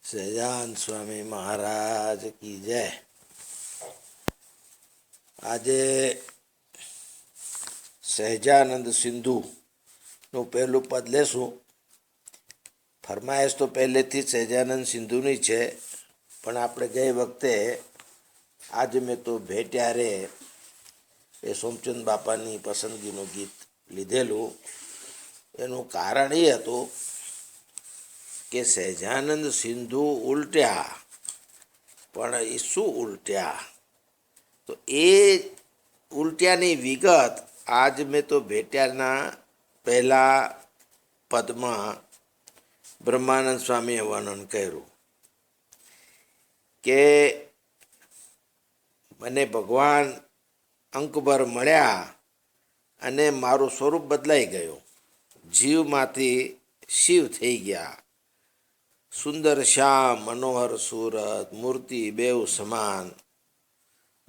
સહજાન સ્વામી મહારાજ કી જય. આજે સહજાનંદ સિંધુનું પહેલું પદ લેશું. ફરમાઈશ તો પહેલેથી સહજાનંદ સિંધુની છે, પણ આપણે ગઈ વખતે આજે મેં તો ભેટ્યા રે એ સોમચંદ બાપાની પસંદગીનું ગીત લીધેલું. એનું કારણ એ હતું કે સહજાનંદ સિંધુ ઉલટ્યા, પણ એ શું ઉલટ્યા? તો એ ઉલટ્યાની વિગત આજ મેં તો ભેટ્યાના પહેલા પદમાં બ્રહ્માનંદ સ્વામીએ વર્ણન કર્યું કે મને ભગવાન અંકભર મળ્યા અને મારું સ્વરૂપ બદલાઈ ગયું. જીવમાંથી શિવ થઈ ગયા. સુંદર શ્યામ મનોહર સુરત મૂર્તિ બેઉ સમાન.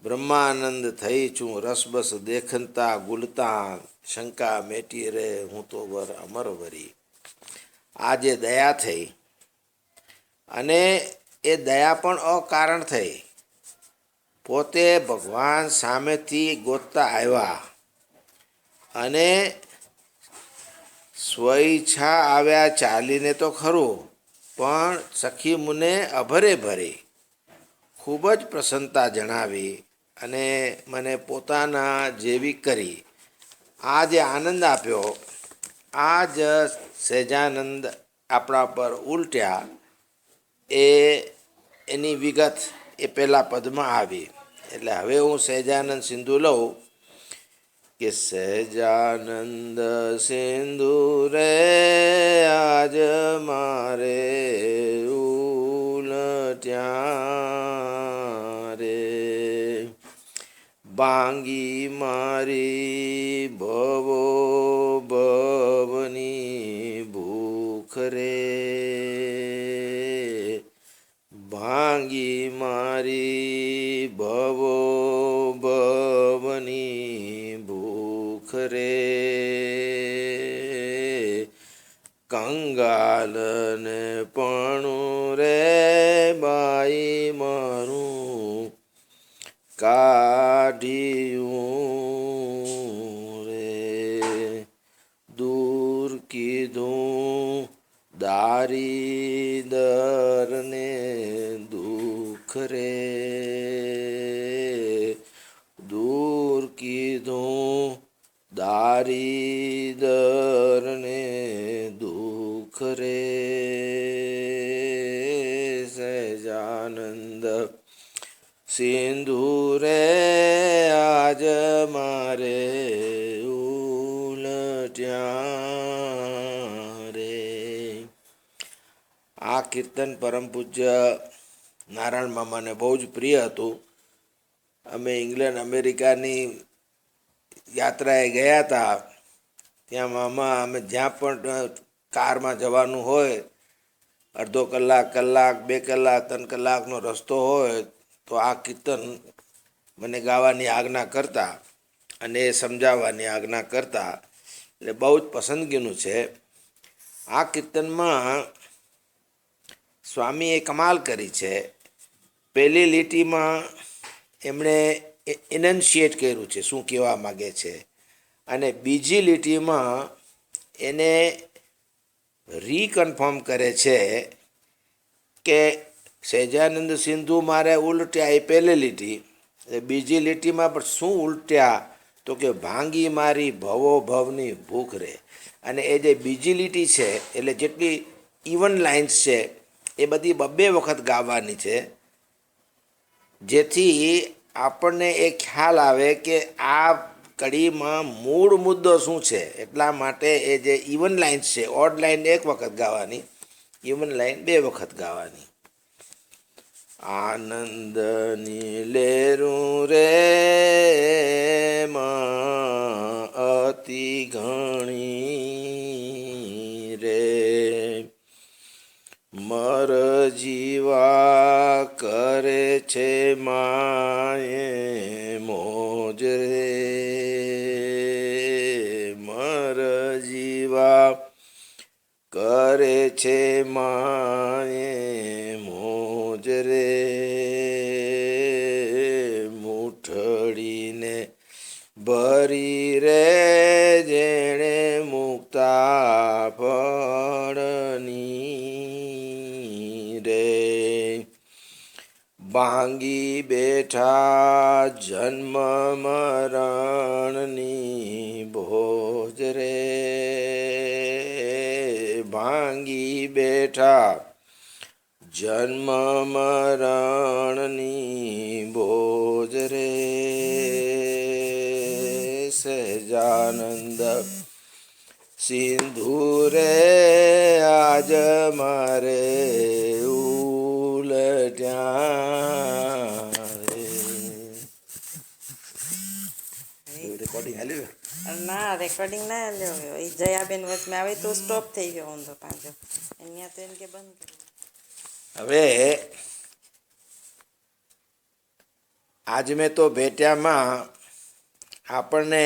બ્રહ્માનંદ થઈ છું રસબસ દેખનતા ગુલતાન. શંકા મેટી રે હું તો વર અમર વરી. આજે દયા થઈ, અને એ દયા પણ અકારણ થઈ. પોતે ભગવાન સામેથી ગોતતા આવ્યા અને સ્વઈચ્છા આવ્યા ચાલીને તો ખરું, પણ સખી મુને અભરે ભરી ખૂબ જ પ્રસન્નતા જણાવી અને મને પોતાના જેવી કરી. આ જે આનંદ આપ્યો, આ જ સહજાનંદ આપણા પર ઉલટ્યા, એની વિગત એ પહેલાં પદમાં આવી. એટલે હવે હું સહજાનંદ સિંધુ લઉં કે સહજાનંદ સિંધુ રે આજ મારે ઉલટ્યા રે. ભાંગી મારી ભવો ભવની ભૂખ રે. ભાંગી મારી ભવો ભવની ભૂખ રે. કંગાલને પણું રે બાઈ મારું કાઢ્યું રે. દૂર કીધું દારીદરને દુઃખ રે. દૂર કીધું દારીદરને દુઃખ રે. સહજાનંદ સિંધુ રે આજ મારે ઉલટ્યા રે. આ કીર્તન પરમ પૂજ્ય નારાયણ મામાને બહુ જ પ્રિય હતું. અમે ઇંગ્લેન્ડ અમેરિકાની યાત્રાએ ગયા હતા. ત્યાં મામા અમે જ્યાં પણ કારમાં જવાનું હોય, અડધો કલાક, 2 કલાક, 3 કલાકનો રસ્તો હોય, તો આ કીર્તન મને ગાવાની આજ્ઞા કરતા અને એ સમજાવવાની આજ્ઞા કરતા. એટલે બહુ જ પસંદગીનું છે. આ કીર્તનમાં સ્વામીએ કમાલ કરી છે. પહેલી લીટીમાં એમણે ઇનન્શિએટ કર્યું છે, શું કહેવા માગે છે, અને બીજી લીટીમાં એને રીકન્ફર્મ કરે છે કે સહજાનંદ સિંધુ મારે ઉલટ્યા એ પહેલી લીટી. બીજી લીટીમાં પણ શું ઉલટ્યા? તો કે ભાંગી મારી ભવો ભવની ભૂખ રે. અને એ જે બીજી લીટી છે, એટલે જેટલી ઇવન લાઇન્સ છે એ બધી 2 વખત ગાવાની છે, જેથી આપણને એ ખ્યાલ આવે કે આ કડીમાં મૂળ મુદ્દો શું છે. એટલા માટે એ જે ઇવન લાઇન્સ છે, ઓડ લાઇન 1 વખત ગાવાની, ઇવન લાઇન 2 વખત ગાવાની. આનંદની લેરું રે માં અતિ ઘણી રે. મર જીવા કરે છે માએ મોજ રે. મર જીવા કરે છે માએ મોજ રે મૂઠડીને ભરી રે જેણે મુક્તા ફળની રે ભાંગી બેઠા જન્મ મરણની ભોજ રે ભાંગી બેઠા જન્મ મરણની ભોજ રે સહજાનંદ સિંધુ રે આજ મારે ઉલટ્યા રે. રેકોર્ડિંગ હાલ્યું ના રેકોર્ડિંગ ના હાલ્યો એ જયાબેન વચમાં આવે તો સ્ટોપ થઈ ગયો ઊંધો પાંજો અહીંયા તો એમ કે બંધ કરી. હવે આજ મેં તો ભેટ્યામાં આપણને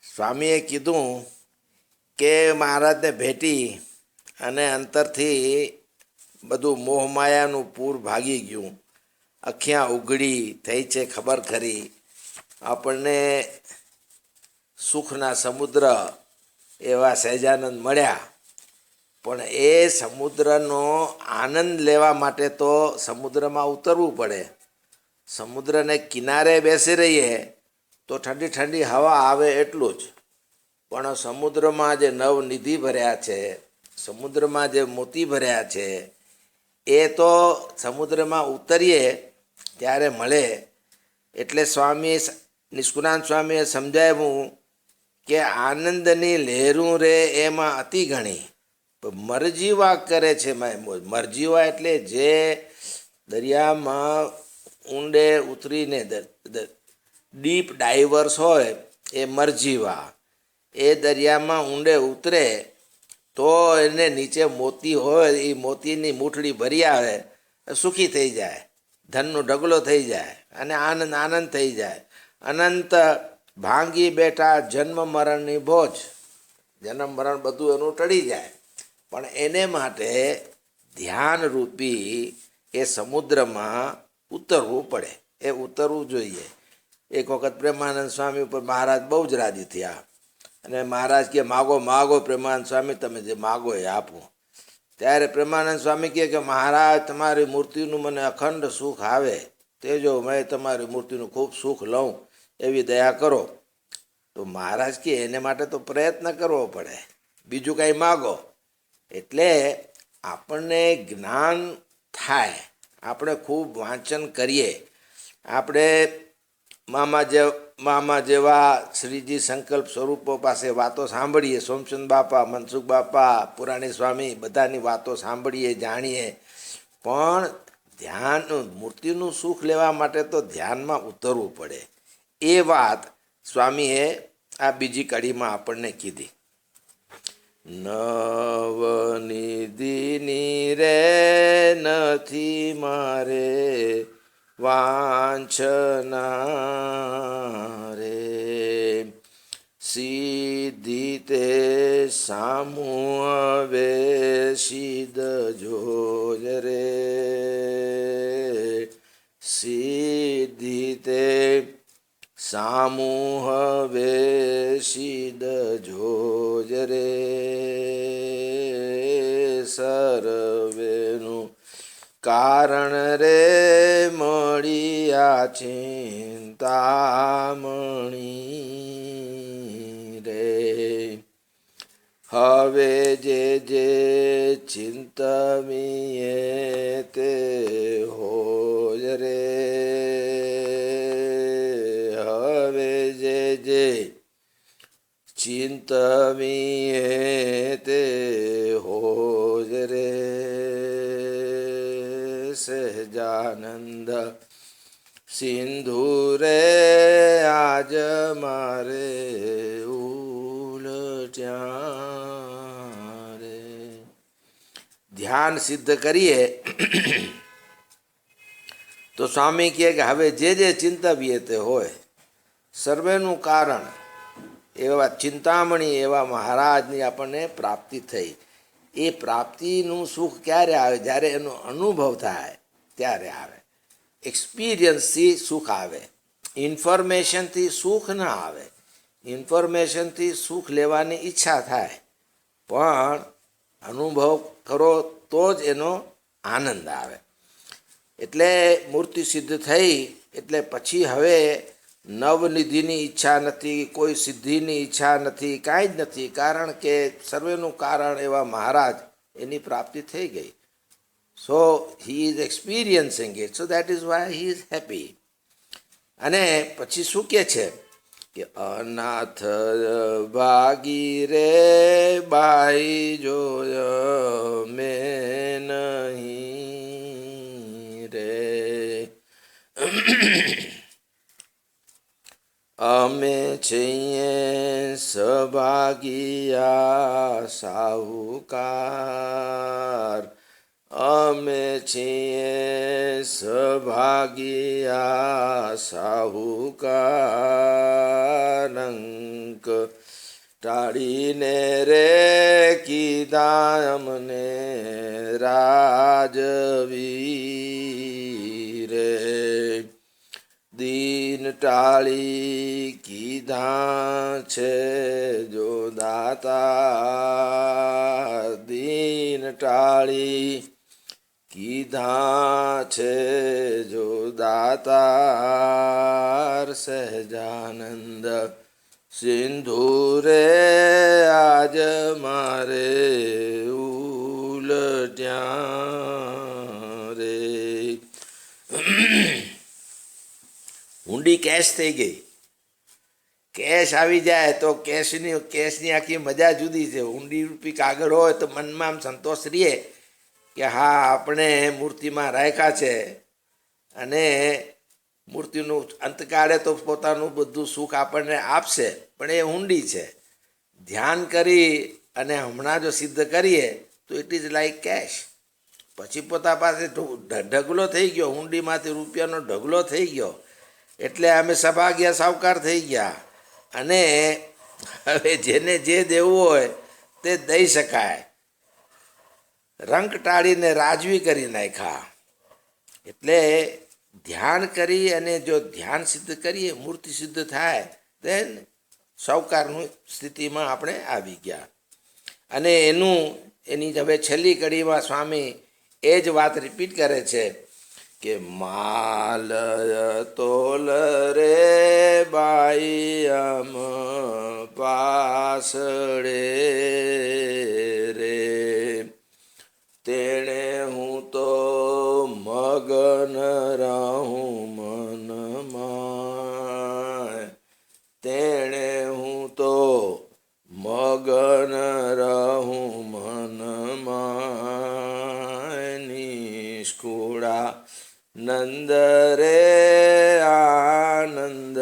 સ્વામીએ કીધું કે મહારાજને ભેટી અને અંતરથી બધું મોહમાયાનું પૂર ભાગી ગયું, અખિયાં ઉઘડી થઈ છે ખબર ખરી, આપણને સુખના સમુદ્ર એવા સહેજાનંદ મળ્યા. પણ એ સમુદ્રનો આનંદ લેવા માટે તો સમુદ્રમાં ઉતરવું પડે. સમુદ્રને કિનારે બેસી રહીએ તો ઠંડી ઠંડી હવા આવે એટલું જ, પણ સમુદ્રમાં જે નવનિધિ ભર્યા છે, સમુદ્રમાં જે મોતી ભર્યા છે, એ તો સમુદ્રમાં ઉતરીએ ત્યારે મળે. એટલે સ્વામી નિષ્કુળાનંદ સ્વામીએ સમજાવ્યું કે આનંદની લહેરું રે એમાં અતિ ઘણી મરજીવા કરે છે. મરજીવા એટલે જે દરિયામાં ઊંડે ઉતરીને ડીપ ડાઈવર્સ હોય એ મરજીવા. એ દરિયામાં ઊંડે ઉતરે તો એને નીચે મોતી હોય એ મોતીની મૂઠડી ભરી આવે, સુખી થઈ જાય, ધનનો ઢગલો થઈ જાય અને આનંદ આનંદ થઈ જાય. અનંત ભાંગી બેઠા જન્મ મરણની ભોજ, જન્મ મરણ બધું એનું ટળી જાય. પણ એને માટે ધ્યાનરૂપી એ સમુદ્રમાં ઉતરવું પડે, એ ઉતરવું જોઈએ. એક વખત પ્રેમાનંદ સ્વામી ઉપર મહારાજ બહુ જ રાજી થયા અને મહારાજ કે માગો માગો પ્રેમાનંદ સ્વામી, તમે જે માગો એ આપો. ત્યારે પ્રેમાનંદ સ્વામી કહે કે મહારાજ તમારી મૂર્તિનું મને અખંડ સુખ આવે, તે જો મેં તમારી મૂર્તિનું ખૂબ સુખ લઉં એવી દયા કરો. તો મહારાજ કે એને માટે તો પ્રયત્ન કરવો પડે, બીજું કાંઈ માગો. એટલે આપણને જ્ઞાન થાય, આપણે ખૂબ વાંચન કરીએ, આપણે મામા જેવા શ્રીજી સંકલ્પ સ્વરૂપો પાસે વાતો સાંભળીએ, સોમચંદ બાપા, મનસુખ બાપા, પુરાણી સ્વામી બધાની વાતો સાંભળીએ, જાણીએ. પણ ધ્યાન મૂર્તિનું સુખ લેવા માટે તો ધ્યાનમાં ઉતરવું પડે. એ વાત સ્વામીએ આ બીજી કડીમાં આપણને કીધી. નવનિધિની રે નથી મારે વાંછના રે, સિદ્ધિ તે સામું હવે સિદ્ધ જોજ રે, સિદ્ધિ તે સામું હવે સિદ્ધ જોજ રે, સર્વેનું કારણ રે મળ્યા ચિંતામણી રે, હવે જે ચિંતવીએ તે હોજ રે, હવે જે ચિંતવીએ તે હોજ રે. સહજાનંદ સિંધુ રે આજ મારે ઉલટ્યા રે. ધ્યાન સિદ્ધ કરીએ તો સ્વામી કહે કે હવે જે ચિંતવીએ તે હોય, સર્વેનું કારણ એવા ચિંતામણી એવા મહારાજની આપણને પ્રાપ્તિ થઈ. એ પ્રાપ્તિનું સુખ ક્યારે આવે? જ્યારે એનો અનુભવ થાય ત્યારે આવે. એક્સપિરિયન્સથી સુખ આવે, ઇન્ફોર્મેશનથી સુખ ન આવે. ઇન્ફોર્મેશનથી સુખ લેવાની ઈચ્છા થાય, પણ અનુભવ કરો તો જ એનો આનંદ આવે. એટલે મૂર્તિ સિદ્ધ થઈ એટલે પછી હવે નવનિધિની ઈચ્છા નથી, કોઈ સિદ્ધિની ઈચ્છા નથી, કાંઈ જ નથી. કારણ કે સર્વેનું કારણ એવા મહારાજ એની પ્રાપ્તિ થઈ ગઈ. So he is experiencing it, so that is why he is happy. અને પછી શું કહે છે કે અનાથ ભાગી રે બાઈ જોય મેં નહીં રે, અમે છીએ સભાગિયા સાહુકાર, અમે છીએ સભાગિયા સાહુકાર. અંક ટાળીને રે કીધા અમને રાજવીરે, દીન ટાળી કીધા છે જો દાતા, દીન ટાળી કીધા છે જો દાતાર. સહજાનંદ સિંધુ રે આજ મારે ઉલટ્યા રે. ઊંડી કેશ થઈ ગઈ. કેશ આવી જાય તો કેશની આખી મજા જુદી છે. ઊંડી રૂપી કાગળ હોય તો મનમાં આમ સંતોષ રહે કે હા આપણે મૂર્તિમાં રાખ્યા છે, અને મૂર્તિનું અંતકાળે તો પોતાનું બધું સુખ આપણને આપશે, પણ એ ઊંડી છે. ધ્યાન કરી અને હમણાં જો સિદ્ધ કરીએ તો ઇટ ઇઝ લાઈક કેશ. પછી પોતા પાસે ઢગલો થઈ ગયો, ઊંડીમાંથી રૂપિયાનો ઢગલો થઈ ગયો, એટલે અમે સભાગ્યા સાવકાર થઈ ગયા. અને હવે જેને જે દેવું હોય તે દઈ શકાય. રંક ટાળીને રાજવી કરી નાખ્યા. એટલે ધ્યાન કરી અને જો ધ્યાન સિદ્ધ કરીએ, મૂર્તિ સિદ્ધ થાય, દેન સાવકારની સ્થિતિમાં આપણે આવી ગયા. અને એની હવે છેલ્લી કડીમાં સ્વામી એ જ વાત રિપીટ કરે છે કે માલ તોલ રે બાઈ અમ પાસડે રે, તેણે હું તો મગન રહું મનમાં, તેણે હું તો મગન રહું મનમાં. નિષ્કુળા નંદ રે આનંદ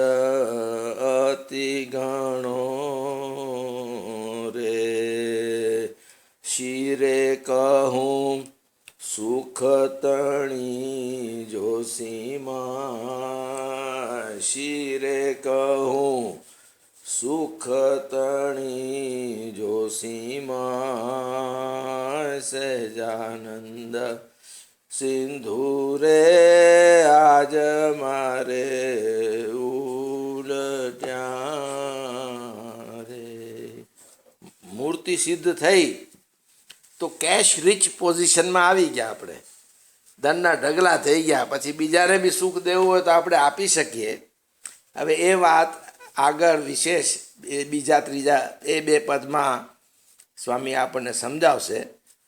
અતિ ઘણો રે, શિરે કહું સુખ તણી જોશીમાં, શિરે કહું સુખ તણી જોશીમાં. સહજાનંદ સિંધુ રે આજ મારે ઉલટ્યા રે. મૂર્તિ સિદ્ધ થઈ તો કેશ રીચ પોઝિશનમાં આવી ગયા. આપણે ધનના ઢગલા થઈ ગયા. પછી બીજાને બી સુખ દેવું હોય તો આપણે આપી શકીએ. હવે એ વાત આગળ વિશેષ બીજા ત્રીજા એ બે પદમાં સ્વામી આપણને સમજાવશે.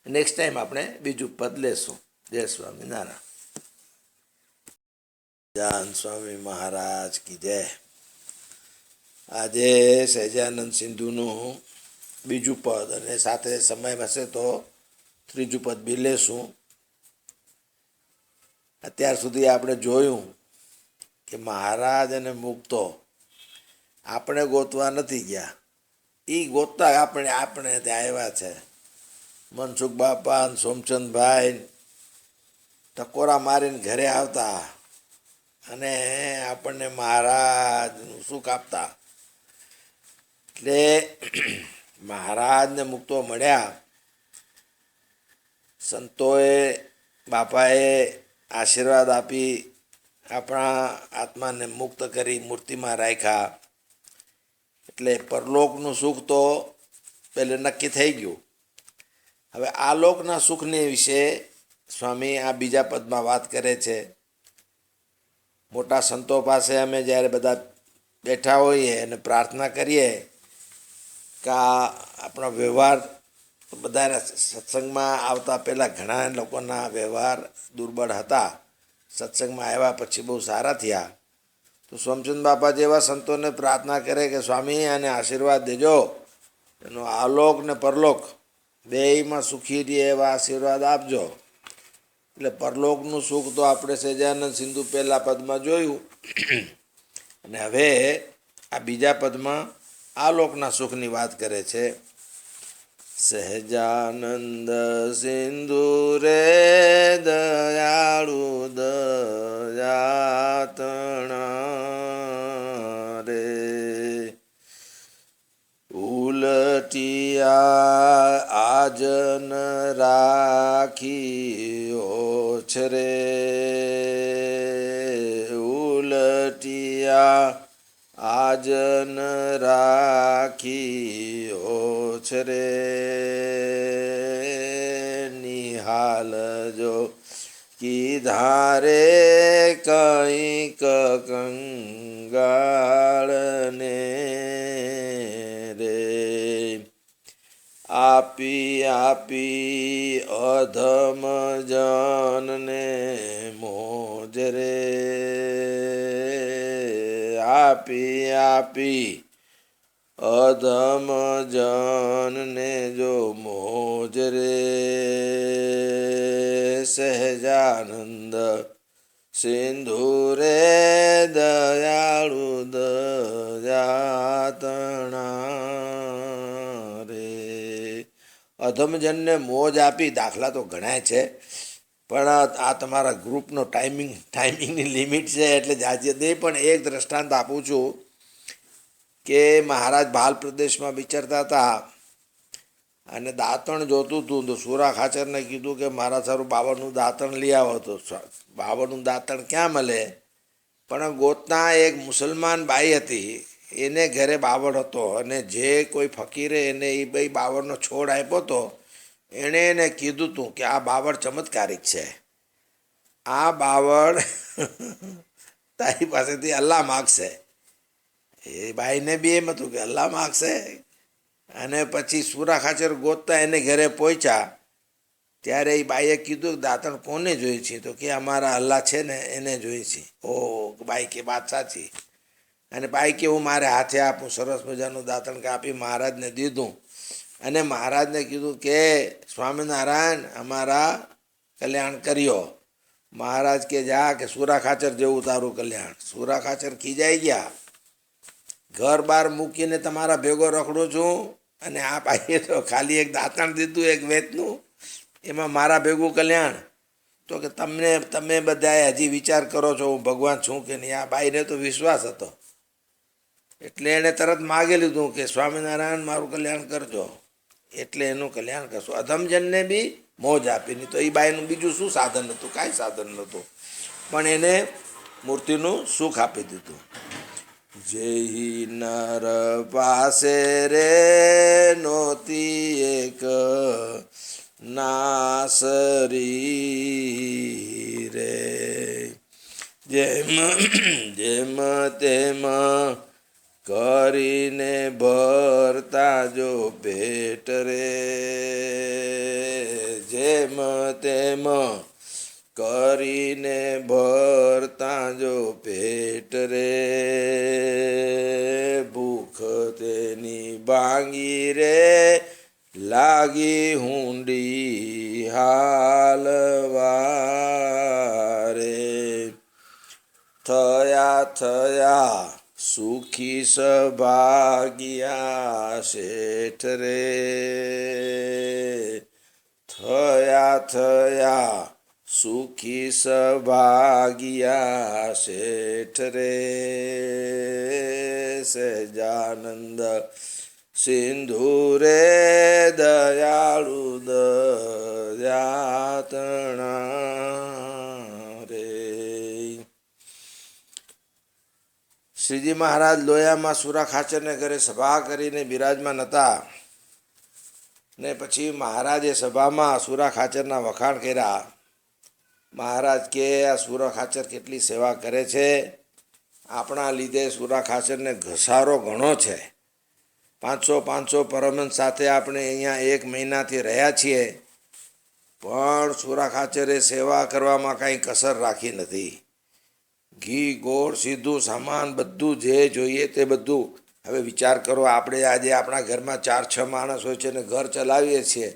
નેક્સ્ટ ટાઈમ આપણે બીજું પદ લેશું. જય સ્વામિનારાયણ. જાન સ્વામી મહારાજ કી જય. આજે સહજાનંદ સિંધુનું બીજું પદ અને સાથે સમય હશે તો ત્રીજું પદ બી લેશું. અત્યાર સુધી આપણે જોયું કે મહારાજ અને મુક્તો આપણે ગોતવા નથી ગયા, એ ગોતતા આપણે ત્યાં આવ્યા છે. મનસુખ બાપા સોમચંદભાઈ ટકોરા મારીને ઘરે આવતા અને આપણને મહારાજનું સુખ આપતા એટલે મહારાજને મુક્તો મળ્યા, સંતોએ બાપાએ આશીર્વાદ આપી આપણા આત્માને મુક્ત કરી મૂર્તિમાં રાખ્યા. એટલે પરલોકનું સુખ તો પહેલે નક્કી થઈ ગયું. હવે આ લોકના સુખની વિશે સ્વામી આ બીજા પદમાં વાત કરે છે. મોટા સંતો પાસે અમે જ્યારે બધા બેઠા હોઈએ અને પ્રાર્થના કરીએ કે આપણો વ્યવહાર, બધા સત્સંગમાં આવતા પહેલાં ઘણા લોકોના વ્યવહાર દુર્બળ હતા, સત્સંગમાં આવ્યા પછી બહુ સારા થયા. તો સોમચંદ બાપા જેવા સંતોને પ્રાર્થના કરે કે સ્વામી આને આશીર્વાદ દેજો, એનો આલોક ને પરલોક બેયમાં સુખી રહે એવા આશીર્વાદ આપજો. એટલે પરલોકનું સુખ તો આપણે સહજાનંદ સિંધુ પહેલા પદમાં જોયું, અને હવે આ બીજા પદમાં આ લોકના સુખની વાત કરે છે. સહજાનંદ સિંધુ રે દયાળુ દયાતણા રે, ઉલટિયા આજન રાખ્યો છે રે, ઉલટિયા આજન રાખ્યો છે રે, નિહાલજો કીધારે કંઈક કંગાળને રે, આપી આપી અધમ જનને મોજ રે, આપી આપી અધમ જનને જો મોજ રે, સહજાનંદ સિંધુ રે દયાળુ દયાતણા રે. અધમજનને મોજ આપી, દાખલા તો ઘણા છે, પણ આ તમારા ગ્રુપનો ટાઈમિંગની લિમિટ છે એટલે જાજે નહીં. પણ એક દ્રષ્ટાંત આપું છું કે મહારાજ ભાલ પ્રદેશમાં વિચરતા હતા અને દાંતણ જોતું હતું. તો સુરા ખાચરને કીધું કે મારા સારું બાવળનું દાંતણ લઈ આવો. તો બાવળનું દાંતણ ક્યાં મળે, પણ ગોતના એક મુસલમાન બાઈ હતી, એને ઘરે બાવળ હતો, અને જે કોઈ ફકીરે એને એ ભાઈ બાવળનો છોડ આપ્યો હતો, એણે એને કીધું હતું કે આ બાવળ ચમત્કારિક છે, આ બાવળ તારી પાસેથી અલ્લાહ માગશે. એ બાઈને બી એમ હતું કે અલ્લાહ માગશે. અને પછી સુરા ખાચર ગોતતા એને ઘરે પહોંચ્યા ત્યારે એ બાઈએ કીધું કે દાંતણ કોને જોઈ છે, તો કે અમારા અલ્લાહ છે ને એને જોઈ છે. ઓ બાઈ કે વાત સાચી. અને બાઈ કે હું મારે હાથે આપું. સરસ મજાનું દાંતણ કાપી મહારાજને દીધું અને મહારાજને કીધું કે સ્વામિનારાયણ અમારા કલ્યાણ કર્યો. મહારાજ કે જા કે સુરા ખાચર જેવું તારું કલ્યાણ. સુરા ખાચર ખીજાઈ ગયા, ઘર બાર મૂકીને તમારા ભેગો રખડું છું અને આ બાઈએ તો ખાલી એક દાંતણ દીધું એક વેતનું, એમાં મારા ભેગું કલ્યાણ. તો કે તમે બધાએ હજી વિચાર કરો છો હું ભગવાન છું કે નહીં. આ બાઈને તો વિશ્વાસ હતો એટલે એણે તરત માગી લીધું કે સ્વામિનારાયણ મારું કલ્યાણ કરજો, એટલે એનું કલ્યાણ કરશું. અધમજનને બી મોજ આપી. નહીં તો એ બાઈનું બીજું શું સાધન હતું, કાંઈ સાધન નહોતું, પણ એને મૂર્તિનું સુખ આપી દીધું. જેહી નર પાસે રે નોતી એક નાસરી રે, જેમ જેમ તેમ કરીને ભરતા જો પેટ રે, જેમ તેમ કરીને ભરતા જો પેટ રે, ભૂખ તેની ભાંગી રે લાગી હુંડી હાલવા રે, થયા થયા સુખી સભાગ્યા શેઠ રે, થયા થયા સુખી સભાગ્યા શેઠ રે, સહજાનંદ સિંધુ રે દયાળુ દયાતણા રે. શ્રીજી મહારાજ લોયામાં સુરા ખાચરને ઘરે સભા કરીને બિરાજમાન હતા ને પછી મહારાજે સભામાં સુરા ખાચરના વખાણ કર્યા. મહારાજ કે આ સુરા ખાચર કેટલી સેવા કરે છે, આપણા લીધે સુરા ખાચરને ઘસારો ઘણો છે. 500 પરમહંસ સાથે આપણે અહીંયા 1 મહિનાથી રહ્યા છીએ, પણ સુરા ખાચરે સેવા કરવામાં કાંઈ કસર રાખી નથી. ઘી ગોળ સીધું સામાન બધું જે જોઈએ તે બધું. હવે વિચાર કરો, આપણે આજે આપણા ઘરમાં 4-6 માણસ હોય છે ને ઘર ચલાવીએ છીએ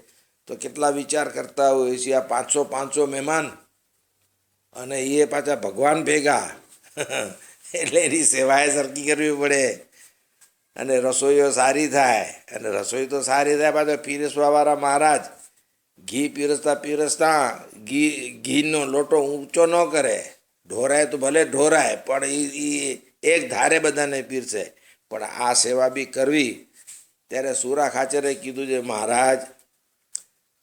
તો કેટલા વિચાર કરતા હોઈએ છીએ. આ 500 મહેમાન અને એ પાછા ભગવાન ભેગા એટલે એની સેવાએ સરખી કરવી પડે અને રસોઈઓ સારી થાય. અને રસોઈ તો સારી થાય, પાછા પીરસવાવાળા મહારાજ ઘી પીરસતા ઘીનો લોટો ઊંચો ન કરે. ઢોરાય તો ભલે ઢોરાય, પણ એ એક ધારે બધાને પીરસે. પણ આ સેવા બી કરવી. ત્યારે સુરા ખાચરે કીધું છે, મહારાજ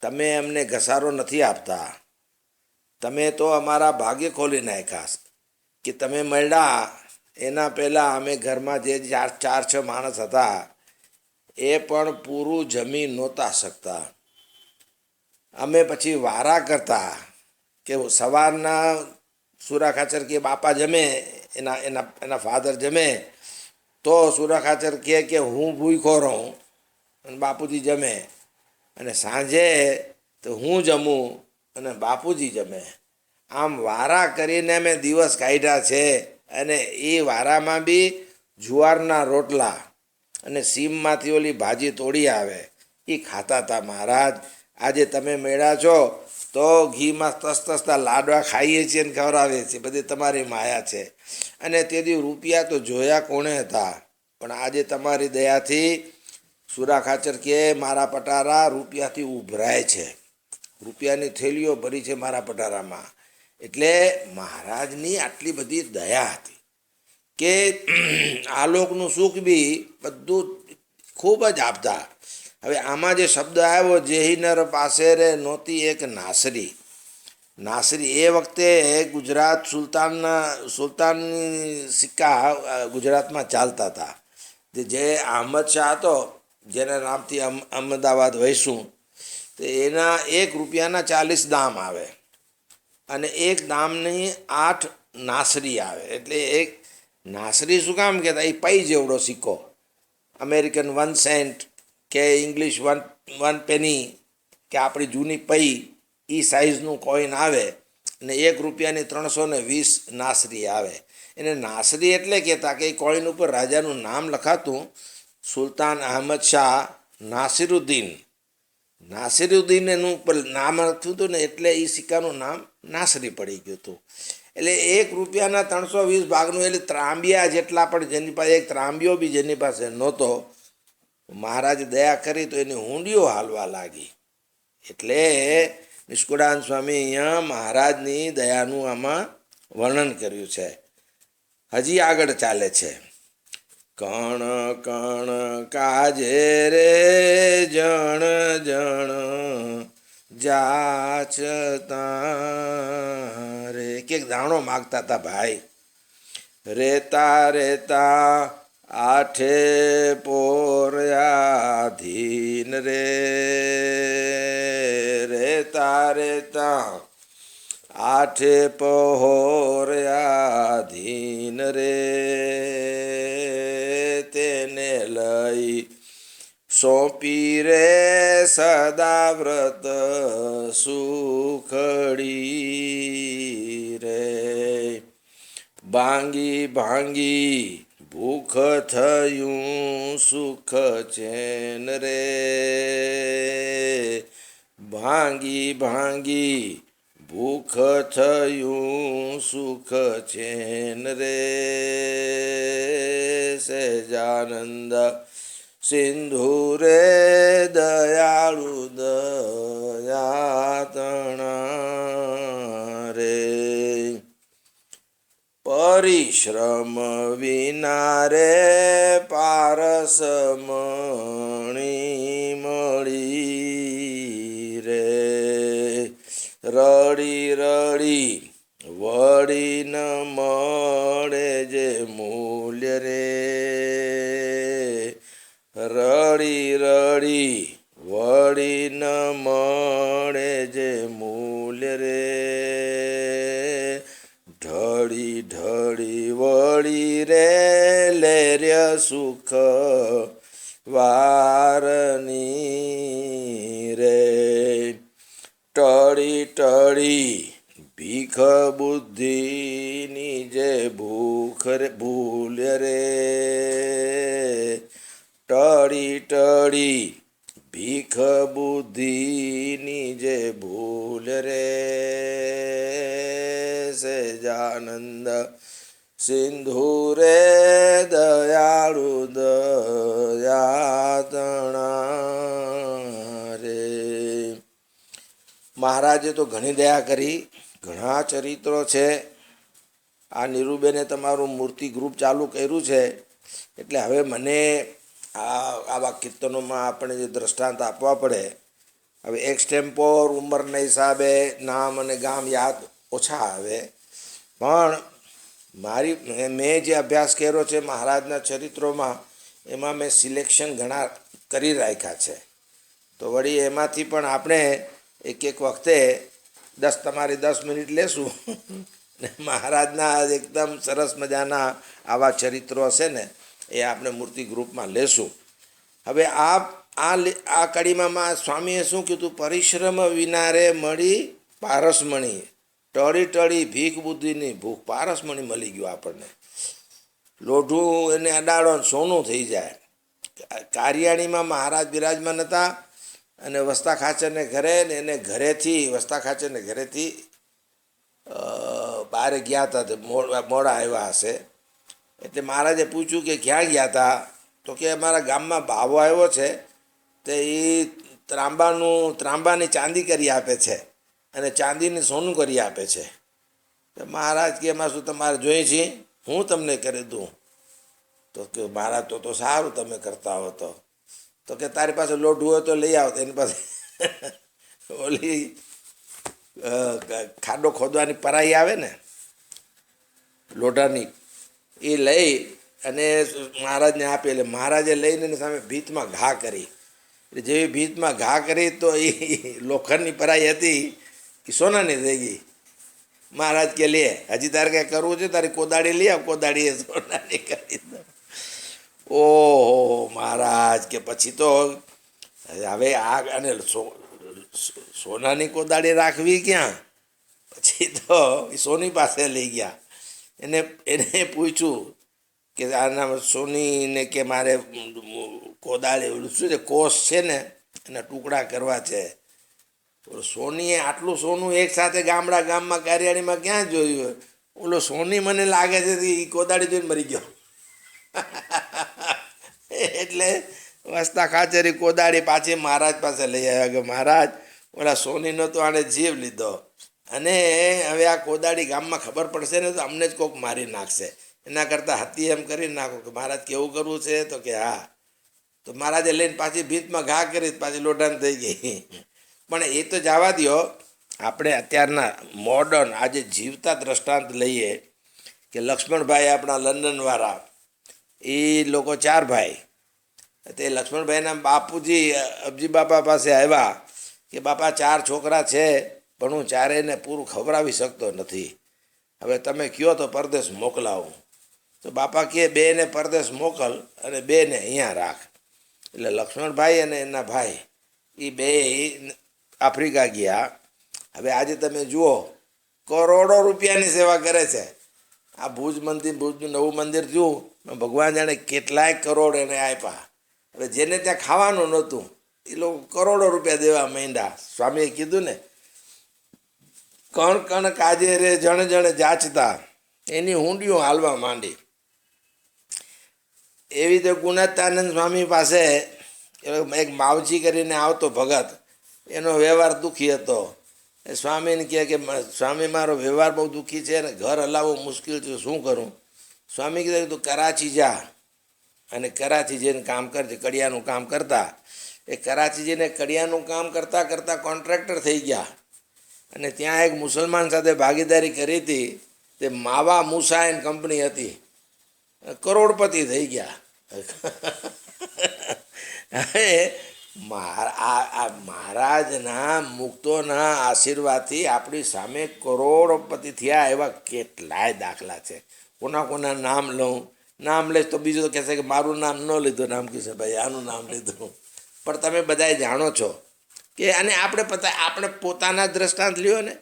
તમે અમને ઘસારો નથી આપતા, તમે તો અમારા ભાગ્ય ખોલી નાખ્યા કે તમે મળ્યા એના પહેલાં અમે ઘરમાં જે 4-6 માણસ હતા એ પણ પૂરું જમી નહોતા શકતા. અમે પછી વારા કરતા કે સવારના સુરા ખાચર કે બાપા જમે, એના ફાધર જમે તો સુરા ખાચર કહે કે હું ભૂખ્યો રહું અને બાપુજી જમે, અને સાંજે તો હું જમું અને બાપુજી જમે. આમ વારા કરીને અમે દિવસ કાઢ્યા છે. અને એ વારામાં બી જુવારના રોટલા અને સીમમાંથી ઓલી ભાજી તોડી આવે એ ખાતા હતા. મહારાજ આજે તમે મળ્યા છો તો ઘીમાં તસતસતા લાડવા ખાઈએ છીએ ને ખવડાવીએ છીએ, બધી તમારી માયા છે. અને તેથી રૂપિયા તો જોયા કોણે હતા, પણ આજે તમારી દયાથી સુરા ખાચર કે મારા પટારા રૂપિયાથી ઉભરાય છે, રૂપિયાની થેલીઓ ભરી છે મારા પટારામાં. એટલે મહારાજની આટલી બધી દયા હતી કે આ લોકનું સુખ બી બધું ખૂબ જ આપતા. હવે આમાં જે શબ્દ આવ્યો, જેહિનર પાસે રે નહોતી એક નાસરી. નાસરી એ વખતે ગુજરાત સુલતાનની સિક્કા ગુજરાતમાં ચાલતા હતા. જે અહમદ શાહ હતો, જેના નામથી અમદાવાદ વહીશું, તો એના 1 રૂપિયાના 40 દામ આવે અને 1 દામની 8 નાસરી આવે. એટલે એક નાસરી શું કામ કહેતા, એ પૈ જેવડો સિક્કો, અમેરિકન 1 સેન્ટ કે ઇંગ્લિશ 1 પેની કે આપણી જૂની પૈ એ સાઇઝનું કોઈન આવે અને 1 રૂપિયાની 320 નાસરી આવે. એને નાસરી એટલે કહેતા કે એ કોઈન ઉપર રાજાનું નામ લખાતું, સુલતાન અહમદ શાહ નાસિરુદ્દીન એનું ઉપર નામ લખ્યું હતું ને, એટલે એ સિક્કાનું નામ નાસરી પડી ગયું હતું. એટલે 1 રૂપિયાના 320 ભાગનું, એટલે ત્રાંબિયા જેટલા, પણ જેની પાસે એક ત્રાંબિયો બી જેની પાસે નહોતો, મહારાજે દયા કરી તો એની હુંડીઓ હાલવા લાગી. એટલે નિષ્કુળાનંદ સ્વામી અહીંયા મહારાજની દયાનું આમાં વર્ણન કર્યું છે. હજી આગળ ચાલે છે. કણ કણ કાજે રે જણ જણ જાચતા રે. કે દાણો માગતા હતા ભાઈ. રેતા રેતા આઠે પોર્યાધીન રે. રેતા રેતા આઠે પહોર્યાધીન રે. તેને લઈ સોંપી રે સદા વ્રત સુખડી રે. ભાંગી ભાંગી ભૂખ થયું સુખ ચેન રે. ભાંગી ભાંગી ભૂખ થયું સુખ ચેન રે. સહેજાનંદ સિંધુ રે દયાળુ દયાતણા રે. પર પરિશ્રમ વિના રે પારસ મણી મળી રે, રડી રડી વળી ન મળે જે મૂલ્ય રે, રડી રડી વળી ન મળે જે મૂલ્ય રે, ઢળી ઢળી વળી રે લેર્ય સુખ વારની રે, ટળી ટળી ભીખ બુદ્ધિની જે ભૂખ રે ભૂલ્ય રે, ટળી ટળી ભીખ બુદ્ધિની જે ભૂલ રે, સહેજાનંદ સિંધુ રે દયાળુ દયાતણા રે. મહારાજે તો ઘણી દયા કરી, ઘણા ચરિત્રો છે. આ નીરુબેને તમારું મૂર્તિ ગ્રુપ ચાલુ કર્યું છે, એટલે હવે મને આવા કીર્તનોમાં આપણે જે દ્રષ્ટાંત આપવા પડે. હવે એક્સટેમ્પોર ઉંમરના હિસાબે નામ અને ગામ યાદ ઓછા આવે, પણ મેં જે અભ્યાસ કર્યો છે મહારાજના ચરિત્રોમાં, એમાં મેં સિલેક્શન ઘણા કરી રાખ્યા છે. તો વળી એમાંથી પણ આપણે એક એક વખતે તમારી 10 મિનિટ લેશું ને મહારાજના એકદમ સરસ મજાના આવા ચરિત્રો હશે ને એ આપણે મૂર્તિ ગ્રુપમાં લેશું. હવે આ કડીમાં સ્વામીએ શું કીધું? પરિશ્રમ વિના રે મળી પારસમણી, ટળી ટળી ભીખ બુદ્ધિની ભૂખ. પારસમણી મળી ગયું આપણને, લોઢું એને અડાડો સોનું થઈ જાય. કારિયાણીમાં મહારાજ બિરાજમાન હતા અને વસ્તા ખાચરને ઘરે ને એને ઘરેથી વસ્તા ખાચરને ઘરેથી બહાર ગયા હતા, મોડા આવ્યા હશે. એટલે મહારાજે પૂછ્યું કે ક્યાં ગયા હતા? તો કે અમારા ગામમાં ભાવો આવ્યો છે, તે એ ત્રાંબાની ચાંદી કરી આપે છે અને ચાંદીને સોનું કરી આપે છે. તો મહારાજ કે એમાં શું તમારે જોઈએ છે, હું તમને કરી દઉં? તો કે મહારાજ તો સારું તમે કરતા હો તો કે તારી પાસે લોઢું હોય તો લઈ આવો. એની પાસે ઓલી ખાડો ખોદવાની પરાઈ આવે ને લોઢાની, એ લઈ અને મહારાજને આપી. એટલે મહારાજે લઈને એની સામે ભીતમાં ઘા કરી. એટલે જેવી ભીતમાં ઘા કરી તો એ લોખંડની પરાઈ હતી કે સોનાની થઈ ગઈ. મહારાજ કે લે હજી તારે કંઈ કરવું છે, તારી કોદાળી લઈ આવ, કોદાળી એ સોનાની કરી દો. ઓહો મહારાજ કે પછી તો હવે અને સોનાની કોદાળી રાખવી ક્યાં? પછી તો સોની પાસે લઈ ગયા. એને પૂછ્યું કે આના સોનીને કે મારે કોદાળી શું છે કોષ છે ને એના ટુકડા કરવા છે. સોનીએ આટલું સોનું એક સાથે ગામમાં કારિયાણીમાં ક્યાં જોયું? ઓલો સોની મને લાગે છે એ કોદાળી જોઈને મરી ગયો. એટલે વસ્તા ખાચરી કોદાળી પાછી મહારાજ પાસે લઈ આવ્યા કે મહારાજ ઓલા સોનીનો તો આણે જીવ લીધો, અને હવે આ કોદાળી ગામમાં ખબર પડશે ને તો અમને જ કોક મારી નાખશે, એના કરતાં હતી એમ કરી નાખો. કે મહારાજ કેવું કરવું છે? તો કે હા. તો મહારાજે લઈને પાછી ભીતમાં ઘા કરી, પાછી લોઢાન થઈ ગઈ. પણ એ તો જવા દો, આપણે અત્યારના મોડર્ન આજે જીવતા દ્રષ્ટાંત લઈએ કે લક્ષ્મણભાઈ આપણા લંડનવાળા, એ લોકો 4 ભાઈ. તે લક્ષ્મણભાઈના બાપુજી અબજી બાપા પાસે આવ્યા કે બાપા 4 છોકરા છે, પણ હું ચારેયને પૂરું ખવડાવી શકતો નથી, હવે તમે કહો તો પરદેશ મોકલાવું. તો બાપા કહે 2ને પરદેશ મોકલ અને 2ને અહીંયા રાખ. એટલે લક્ષ્મણભાઈ અને એના ભાઈ એ 2 આફ્રિકા ગયા. હવે આજે તમે જુઓ કરોડો રૂપિયાની સેવા કરે છે. આ ભુજનું નવું મંદિર થયું, ભગવાન જાણે કેટલાય કરોડ એને આપ્યા. હવે જેને ત્યાં ખાવાનું નહોતું એ લોકો કરોડો રૂપિયા દેવા માંડ્યા. સ્વામીએ કીધું ને, કણ કણ કાજે રે જણ જણ જાચતા, એની હુંડીઓ હાલવા માંડી. એવી રીતે ગુણાતાનંદ સ્વામી પાસે એક માવજી કરીને આવતો ભગત, એનો વ્યવહાર દુઃખી હતો. એ સ્વામીને કહે કે સ્વામી મારો વ્યવહાર બહુ દુઃખી છે અને ઘર હલાવવો મુશ્કેલ છે, શું કરું? સ્વામી કીધું તું કરાચી જા અને કરાચી જઈને કામ કરજે. કડિયાનું કામ કરતા એ કરાચી જઈને કડિયાનું કામ કરતાં કરતાં કોન્ટ્રાક્ટર થઈ ગયા અને ત્યાં એક મુસલમાન સાથે ભાગીદારી કરી હતી. તે માવા મૂસા એન્ડ કંપની હતી, કરોડપતિ થઈ ગયા. હવે મહારાજના મુક્તોના આશીર્વાદથી આપણી સામે કરોડપતિ થયા એવા કેટલાય દાખલા છે. કોના નામ લઉં? નામ લઈશ તો બીજું તો કહેશે કે મારું નામ ન લીધું, નામ કહેશે ભાઈ આનું નામ લીધું. પણ તમે બધાએ જાણો છો કે અને આપણે પોતાના દ્રષ્ટાંત લ્યો ને.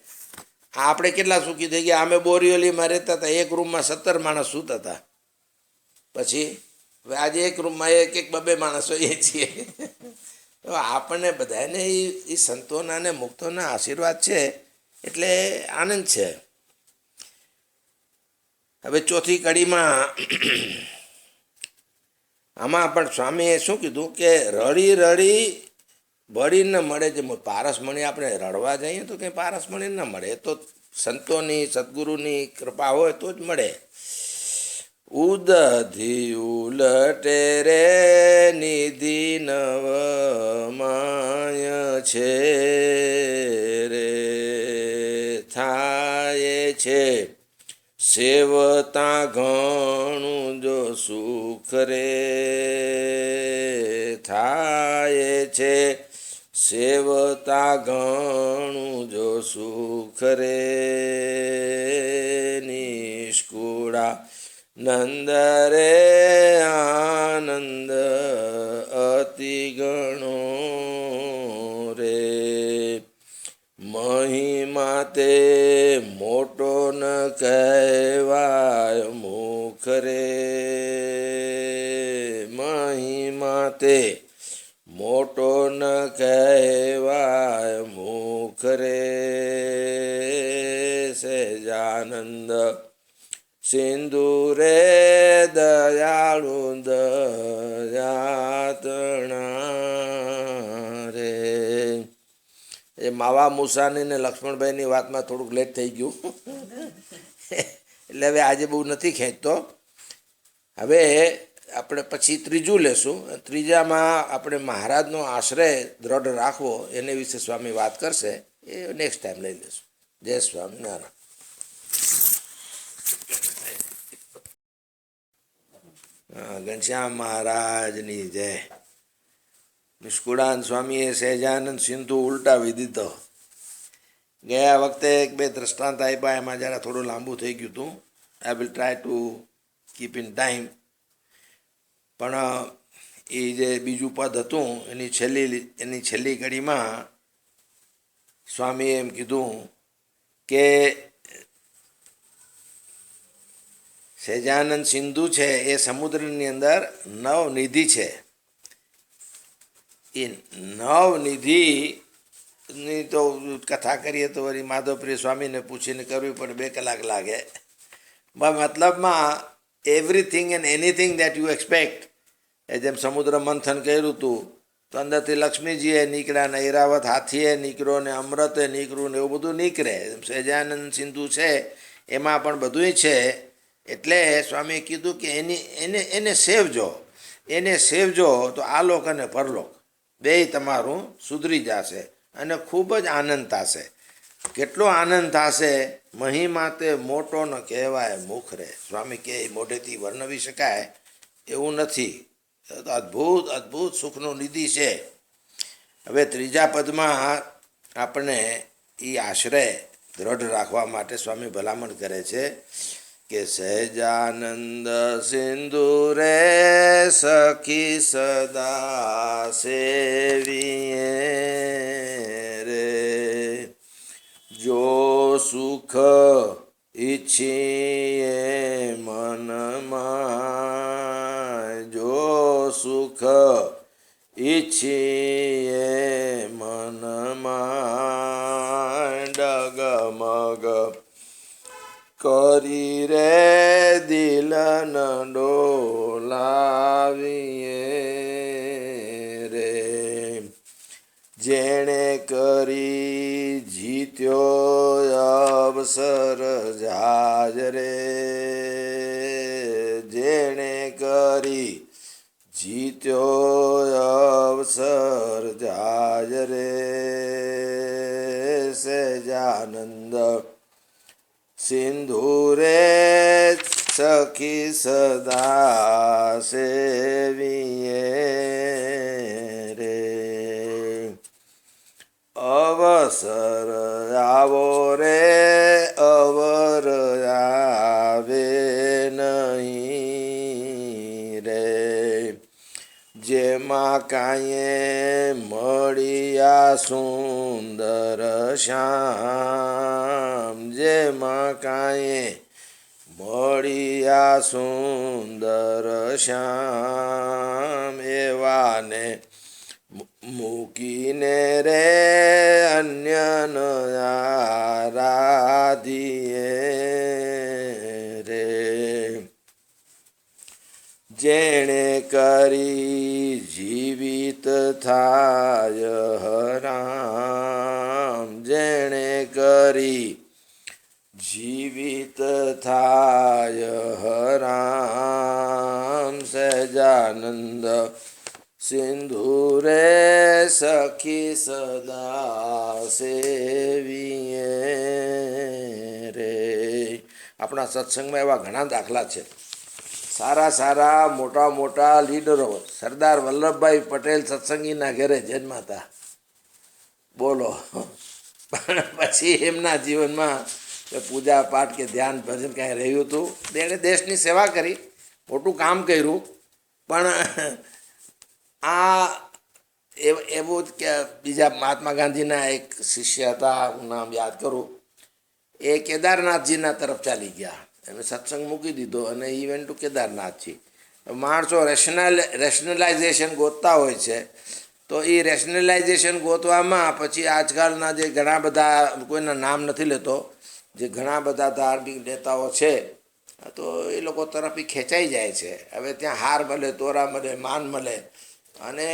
આપણે કેટલા સુખી થઈ ગયા. અમે બોરીવલીમાં રહેતા હતા, એક રૂમમાં 17 માણસ સૂતા હતા. પછી આજે એક રૂમમાં એક બબે માણસ હોઈએ છીએ. તો આપણને બધાને એ સંતોના અને મુક્તોના આશીર્વાદ છે એટલે આનંદ છે. હવે ચોથી કડીમાં આમાં પણ સ્વામીએ શું કીધું કે રડી રડી બળી ન મળે. જે પારસમણી આપણે રડવા જઈએ તો કંઈ પારસમણી ન મળે, એ તો સંતોની સદગુરુની કૃપા હોય તો જ મળે. ઉદધિ ઉલટે રે નિધિ નવમાય છે રે, થાય છે સેવતા ઘણું જો સુખ રે, થાય છે સેવતા ઘણું જો સુખ રે, નિષ્કુળા નંદ રે આનંદ અતિ ગણો રે, મહિમા તે મોટો ન કહેવાય મુખ રે, મહિમા તે મોટો ન કહેવાય મુખ રે, સહેજાનંદ સિંધુ રે દયાળુ દયાતણા રે. એ માવા મૂસાની ને લક્ષ્મણભાઈની વાતમાં થોડુંક લેટ થઈ ગયું એટલે હવે આજે બહુ નથી ખેંચતો. હવે આપણે પછી ત્રીજું લેશું. ત્રીજામાં આપણે મહારાજનો આશ્રય દ્રઢ રાખવો એને વિશે સ્વામી વાત કરશે. એ નેક્સ્ટ ટાઈમ લઈ લેશું. જય સ્વામિનારાયણ. ઘનશ્યામ મહારાજની જય. નિષ્કુળાન સ્વામીએ સહેજાનંદ સિંધુ ઉલટાવી દીધો. ગયા વખતે 1-2 દ્રષ્ટાંત આપ્યા, એમાં જરા થોડું લાંબુ થઈ ગયું હતું. I will try to keep in time. પણ એ જે બીજું પદ હતું એની છેલ્લી કડીમાં સ્વામીએ એમ કીધું કે સહેજાનંદ સિંધુ છે એ સમુદ્રની અંદર નવનિધિ છે. એ નવનિધિની તો કથા કરીએ તો વળી માધવપ્રિય સ્વામીને પૂછીને કરવી પડે, 2 કલાક લાગે. મતલબમાં everything and anything that you expect. એ જેમ સમુદ્ર મંથન કર્યું હતું તો અંદરથી લક્ષ્મીજીએ નીકળ્યા ને ઐરાવત હાથીએ નીકળ્યો ને અમૃતે નીકળ્યું ને એવું બધું નીકળે. સહેજાનંદ સિંધુ છે એમાં પણ બધુંય છે. એટલે સ્વામીએ કીધું કે એને સેવજો તો આલોક અને પરલોક બેય તમારું સુધરી જશે અને ખૂબ જ આનંદ થશે. કેટલો આનંદ થશે! મહિમા તે મોટો ન કહેવાય મુખ રે. સ્વામી કહે મોઢેથી વર્ણવી શકાય એવું નથી. તો અદ્ભુત અદ્ભુત સુખનો નિધિ છે. હવે ત્રીજા પદમાં આપણે એ આશ્રય દ્રઢ રાખવા માટે સ્વામી ભલામણ કરે છે કે સહેજાનંદ સિંધુ રે સખી સદા સેવીએ રે, જો સુખ ઈચ્છીએ મનમાં, જો સુખ ઈચ્છીએ મનમાં, ડગમગ કરી રે દિલન ડોલાવીએ રે, જેણે કરી જીત્યો જીત્યો અવસર જાજ રે, જેણે કરી જીત્યો અવસર જાજ રે, સહેજાનંદ સિંધુ રે સખી સદા સેવીએ રે, અવસર આવો રે અવર આવે નહીં રે, જેમાં કાંઈએ મળ્યા સુંદર શ્યામ, જેમાં કાંઈએ મળ્યા સુંદર શ્યામ, એવાને મૂકીને રે અન્યન આરાધીએ રે, જેણે કરી જીવિત થાય હરામ, જેણે કરી જીવિત થાય હરામ, સહેજાનંદ સિંધુ રે સખી સદા સેવીએ રે. આપણા સત્સંગમાં એવા ઘણા દાખલા છે. સારા સારા મોટા મોટા લીડરો, સરદાર વલ્લભભાઈ પટેલ સત્સંગીના ઘરે જન્માતા, બોલો. પછી એમના જીવનમાં પૂજા પાઠ કે ધ્યાન ભજન કાંઈ રહ્યું હતું. તેણે દેશની સેવા કરી, મોટું કામ કર્યું. પણ આ એવું જ કે બીજા મહાત્મા ગાંધીના એક શિષ્ય હતા, હું નામ યાદ કરું, એ કેદારનાથજીના તરફ ચાલી ગયા. એમને સત્સંગ મૂકી દીધો અને ઈ વેન્ટ ટુ કેદારનાથજી. માણસો રેશનલાઇઝેશન ગોતતા હોય છે, તો એ રેશનલાઇઝેશન ગોતવામાં પછી આજકાલના જે ઘણા બધા, કોઈના નામ નથી લેતો, જે ઘણા બધા ધાર્મિક નેતાઓ છે, તો એ લોકો તરફ ખેંચાઈ જાય છે. હવે ત્યાં હાર મળે, તોરા મળે, માન મળે, અને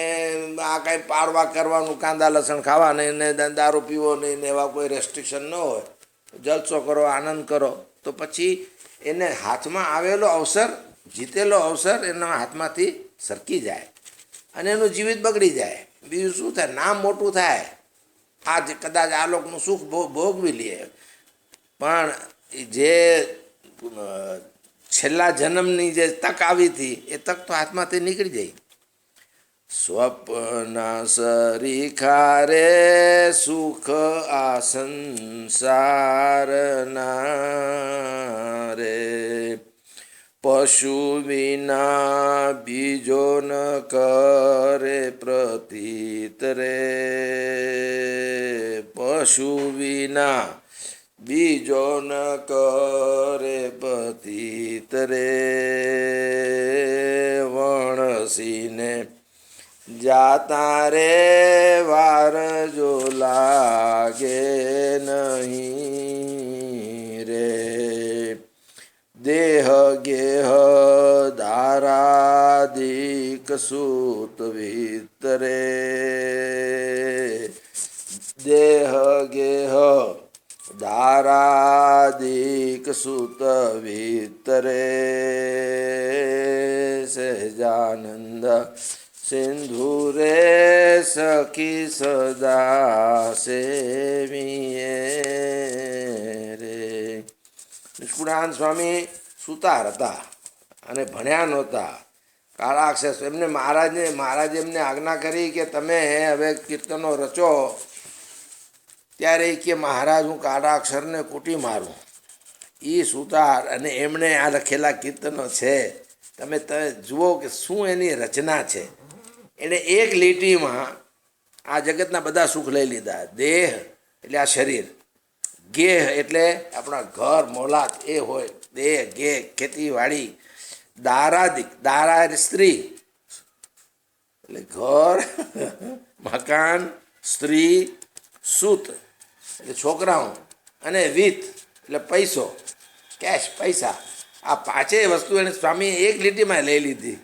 આ કાંઈ પાડવા કરવાનું, કાંદા લસણ ખાવા નહીં ને દારૂ પીવો નહીં ને એવા કોઈ રેસ્ટ્રિક્શન ન હોય, જલસો કરો, આનંદ કરો, તો પછી એને હાથમાં આવેલો અવસર, જીતેલો અવસર એના હાથમાંથી સરકી જાય અને એનું જીવિત બગડી જાય. બીજું શું થાય? નામ મોટું થાય. આજ કદાચ આ લોકનું સુખ ભોગવી લે, પણ જે છેલ્લા જન્મની જે તક આવી હતી એ તક તો હાથમાંથી નીકળી જાય. સ્વપ્ન સરીખા રે સુખ આ સંસારના રે, પશુ વિના બીજો ન કરે પ્રતીત રે, પશુ વિના બીજો ન કરે પ્રતીત રે, વણસીને જાતા રે વાર જો લાગે નહીં રે, દેહ ગેહ ધારાદિક સૂત વિતરે, દેહ ગેહ ધારાદિક સૂત વિતરે, સહેજાનંદ સિંધુ રે સખી સદા સેવીએ રે. નિષ્કુળાનંદ સ્વામી સુતાર હતા અને ભણ્યા નહોતા, કાળા અક્ષર. એમને મહારાજે એમને આજ્ઞા કરી કે તમે હવે કીર્તનો રચો. ત્યારે કે મહારાજ, હું કાળા અક્ષરને કૂટી મારું. એ સુતાર અને એમણે આ લખેલા કીર્તનો છે, તમે જુઓ કે શું એની રચના છે. એણે એક લીટીમાં આ જગતના બધા સુખ લઈ લીધા. દેહ એટલે આ શરીર, ગેહ એટલે આપણા ઘર મોલાત એ હોય, દેહ ગેહ ખેતીવાડી, દારાદિક, દારા એટલે સ્ત્રી એટલે ઘર મકાન, સ્ત્રી, સૂત એટલે છોકરાઓ, અને વિત્ત એટલે પૈસો, કેશ, પૈસા. આ પાંચેય વસ્તુ એને સ્વામીએ એક લીટીમાં લઈ લીધી.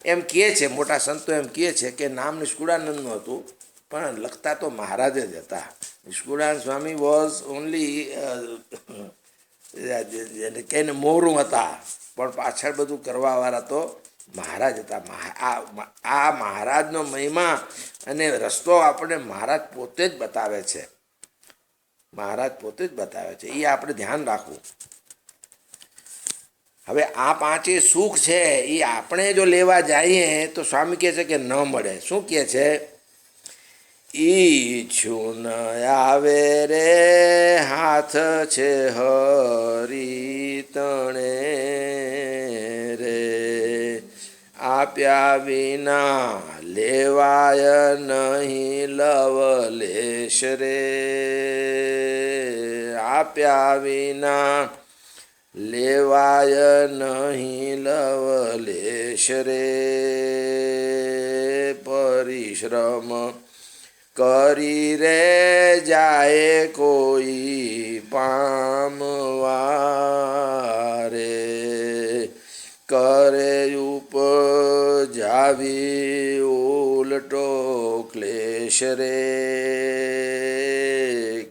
એમ કહે છે, મોટા સંતો એમ કહે છે કે નામ નિષ્કુળાનંદનું હતું, પણ લખતા તો મહારાજ જ હતા. નિષ્કુળાનંદ સ્વામી વોઝ ઓનલી કહીને મોરું હતા, પણ પાછળ બધું કરવાવાળા તો મહારાજ હતા. આ મહારાજનો મહિમા અને રસ્તો આપણે મહારાજ પોતે જ બતાવે છે. મહારાજ પોતે જ બતાવે છે, એ આપણે ધ્યાન રાખવું. હવે આ પાંચે સુખ છે એ આપણે જો લેવા જઈએ તો સ્વામી કહે છે કે ન મળે. શું કહે છે? ઈચ્છું ન આવે રે હાથ છે હરી તણે રે, આપ્યા વિના લેવાય નહીં લવલેશ રે, આપ્યા વિના લેવાય નહીં લવલેશ રે. પરિશ્રમ કરી રે જાય કોઈ પામવા રે, કરે ઉપજાવી ઉલટો ક્લેશ રે,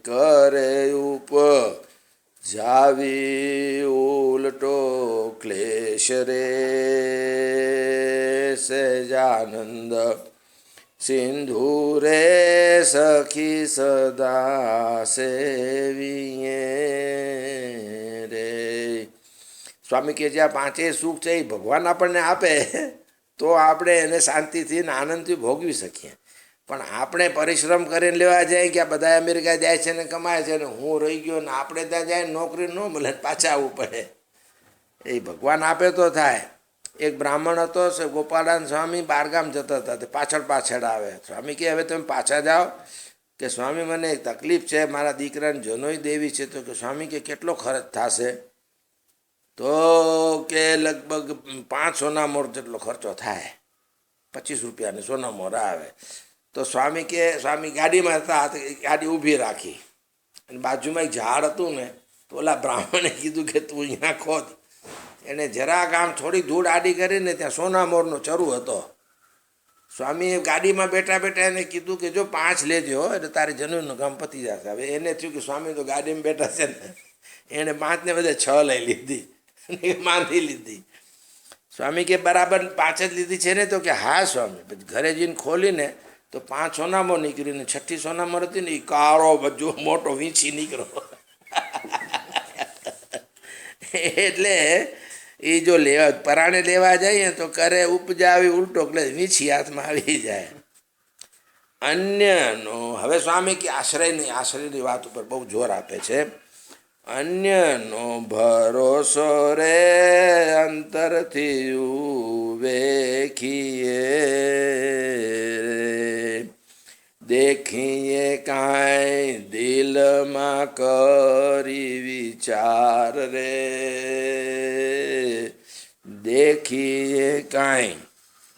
કરે ઉપજાવી ઉલટો ક્લેશ રે. સહેજાનંદ સિંધુ રે સખી સદા સેવીએ રે. સ્વામી કહે છે આ પાંચેય સુખ છે એ ભગવાન આપણને આપે તો આપણે એને શાંતિથી ને આનંદથી ભોગવી શકીએ. પણ આપણે પરિશ્રમ કરીને લેવા જાય કે આ બધા અમેરિકા જાય છે ને કમાય છે ને હું રહી ગયો ને આપણે ત્યાં જાય નોકરી ન મળે પાછા આવવું પડે. એ ભગવાન આપે તો થાય. એક બ્રાહ્મણ હતો, ગોપાળાનંદ સ્વામી બારગામ જતા હતા, તે પાછળ આવે. સ્વામી કહે હવે તમે પાછા જાઓ કે સ્વામી મને એક તકલીફ છે, મારા દીકરાને જનોઈ દેવી છે. તો કે સ્વામી કે કેટલો ખર્ચ થશે? તો કે લગભગ 5 સોનામોર જેટલો ખર્ચો થાય, 25 રૂપિયાની સોનામોર આવે. તો સ્વામી કે સ્વામી ગાડીમાં હતા, ગાડી ઊભી રાખી અને બાજુમાં એક ઝાડ હતું ને, તો ઓલા બ્રાહ્મણે કીધું કે તું અહીંયા ખોદ. એણે જરાક આમ થોડી ધૂળ આડી કરીને ત્યાં સોનામોરનો ચરુ હતો. સ્વામીએ ગાડીમાં બેઠા બેઠા એને કીધું કે જો 5 લેજો એટલે તારી જનોઈનું કામ પતી જશે. હવે એને થયું કે સ્વામી તો ગાડીમાં બેઠા છે ને, એણે 5ને બદલે 6 લઈ લીધી અને માંધી લીધી. સ્વામી કે બરાબર 5 જ લીધી છે ને? તો કે હા સ્વામી. પછી ઘરે જઈને ખોલીને તો 5 સોનામોર નીકળીને 6ઠી સોનામોર હતી ને એ કાળો બધો મોટો વીંછી નીકળ્યો. એટલે એ જો લેવા પરાણે લેવા જઈએ તો કરે ઉપજાવી ઉલટો એટલે વીંછી હાથમાં આવી જાય. અન્યનો હવે સ્વામી કે આશ્રયની વાત ઉપર બહુ જોર આપે છે. અન્યનો ભરોસો રે અંતરથી વેખીએ રે, દેખીએ કાંઈ દિલમાં કરી વિચાર રે, દેખીએ કાંઈ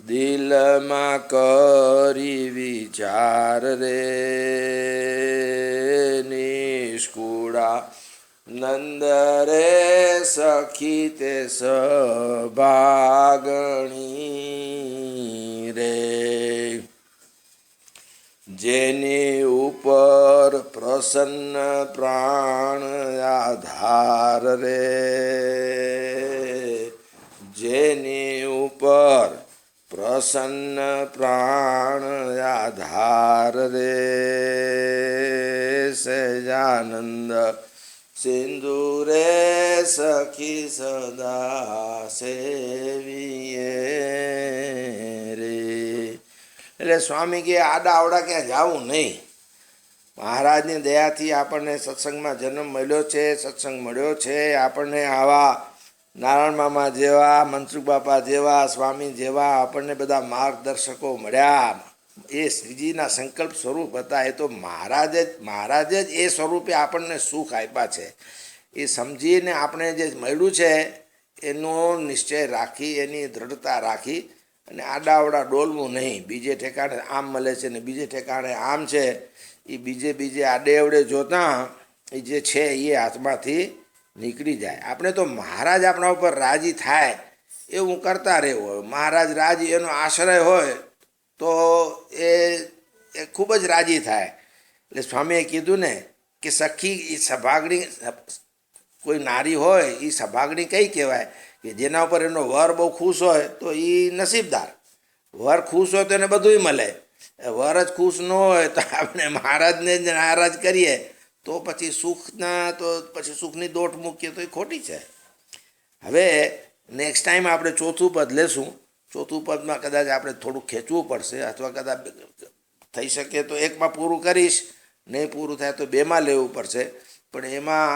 દિલમાં કરી વિચાર રે. નિષ્કુળા નંદ રે સખી તે સભાગણી રે, જેની ઉપર પ્રસન્ન પ્રાણ આધાર રે, જેની ઉપર પ્રસન્ન પ્રાણ આધાર રે. સહેજાનંદ સિંધુ રે સખી સદા સેવીએ રે. એટલે સ્વામી કે આડા આવડા ક્યાં જવું નહીં. મહારાજની દયાથી આપણને સત્સંગમાં જન્મ મળ્યો છે, સત્સંગ મળ્યો છે. આપણને આવા નારાયણ મામા જેવા, મનસુખ બાપા જેવા, સ્વામી જેવા આપણને બધા માર્ગદર્શકો મળ્યા. એ શ્રીજીના સંકલ્પ સ્વરૂપ હતા. એ તો મહારાજે જ એ સ્વરૂપે આપણને સુખ આપ્યા છે. એ સમજીને આપણે જે મળ્યું છે એનો નિશ્ચય રાખી, એની દ્રઢતા રાખી અને આડાવડા ડોલવું નહીં. બીજે ઠેકાણે આમ મળે છે ને બીજે ઠેકાણે આમ છે, એ બીજે આડે અવડે જોતાં એ જે છે એ હાથમાંથી નીકળી જાય. આપણે તો મહારાજ આપણા ઉપર રાજી થાય એવું કરતા રહેવું. મહારાજ રાજી, એનો આશ્રય હોય તો એ ખૂબ જ રાજી થાય. એટલે સ્વામીએ કીધું ને કે સખી એ સભાગણી કોઈ નારી હોય એ સભાગણી કઈ કહેવાય કે જેના ઉપર એનો વર બહુ ખુશ હોય તો એ નસીબદાર. વર ખુશ હોય તો એને બધુંય મળે. વર જ ખુશ ન હોય તો આપણે મહારાજને જ નારાજ કરીએ તો પછી સુખની દોટ મૂકીએ તો એ ખોટી છે. હવે નેક્સ્ટ ટાઈમ આપણે ચોથું પદ લેશું. ચોથું પદમાં કદાચ આપણે થોડુંક ખેંચવું પડશે, અથવા કદાચ થઈ શકે તો એકમાં પૂરું કરીશ, નહીં પૂરું થાય તો બેમાં લેવું પડશે. પણ એમાં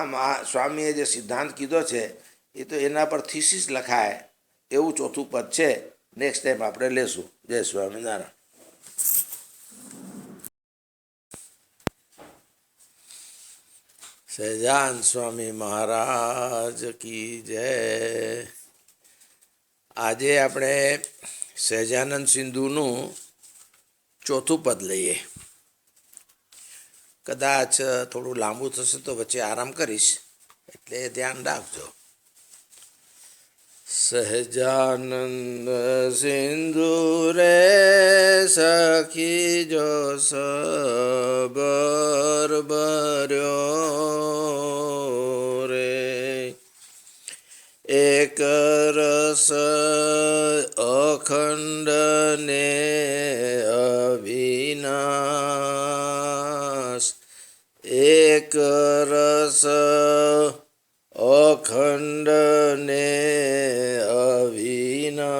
સ્વામીએ જે સિદ્ધાંત કીધો છે એ તો એના પર થીસીસ લખાય એવું ચોથું પદ છે. નેક્સ્ટ ટાઈમ આપણે લેશું. જય સ્વામિનારાયણ. સહજાન સ્વામી મહારાજ કી જય. આજે આપણે સહજાનંદ સિંધુનું ચોથું પદ લઈએ. કદાચ થોડું લાંબુ થશે તો વચ્ચે આરામ કરીશ, એટલે ધ્યાન રાખજો. સહજાનંદ સિંધુ રે સખી જો સબર ભર્યો રે, એક રસ અખંડ ને અવિનાશ, એક રસ અખંડ ને અવિનાશ,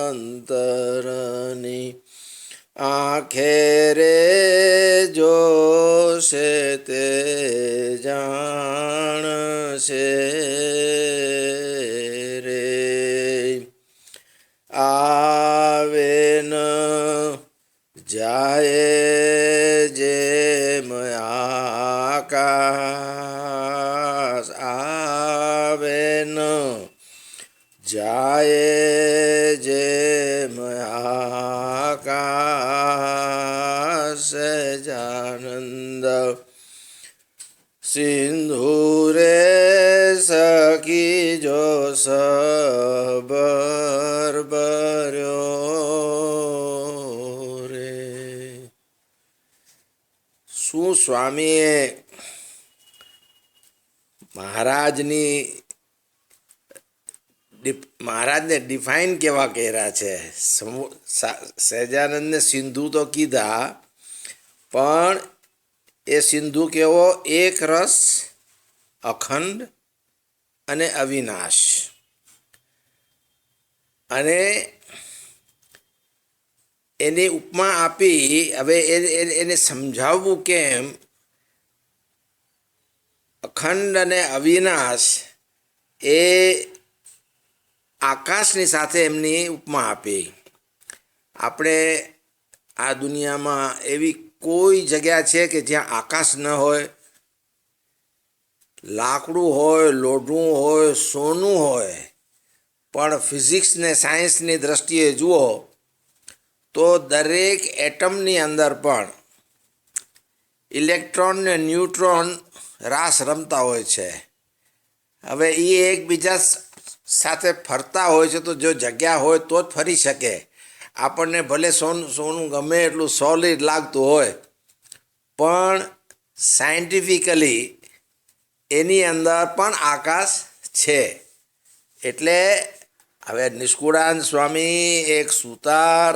અંતરની આંખે રે જોશે તે જાણશે રે, આવે ન જાય જેમ આકાશ, આવે ન જાય જેમ આકાશ, સહજાનંદ સિંધુ રે સખી જો સબર ભર્યો રે. શું સ્વામીએ મહારાજને ડિફાઇન કેવા કર્યા છે. સહજાનંદને સિંધુ તો કીધા, પણ એ સિંધુ કેવો? એક રસ અખંડ અને અવિનાશ. અને એની ઉપમા આપી. હવે એને સમજાવવું કેમ? અખંડ અને અવિનાશ એ આકાશની સાથે એમની ઉપમા આપી. આપણે આ દુનિયામાં એવી કોઈ જગ્યા છે કે જ્યાં આકાશ ન હોય? લાકડું હોય, લોઢું હોય, સોનું હોય, પણ ફિઝિક્સ ને સાયન્સની દ્રષ્ટિએ જુઓ તો દરેક એટમની અંદર પણ ઇલેક્ટ્રોન ને ન્યુટ્રોન રાસ રમતા હોય છે. હવે એ એકબીજા સાથે ફરતા હોય છે, તો જો જગ્યા હોય તો જ ફરી શકે. આપણને ભલે સોનું ગમે એટલું સોલિડ લાગતું હોય, પણ સાયન્ટિફિકલી એની અંદર પણ આકાશ છે. એટલે હવે નિષ્કુળાનંદ સ્વામી એક સુતાર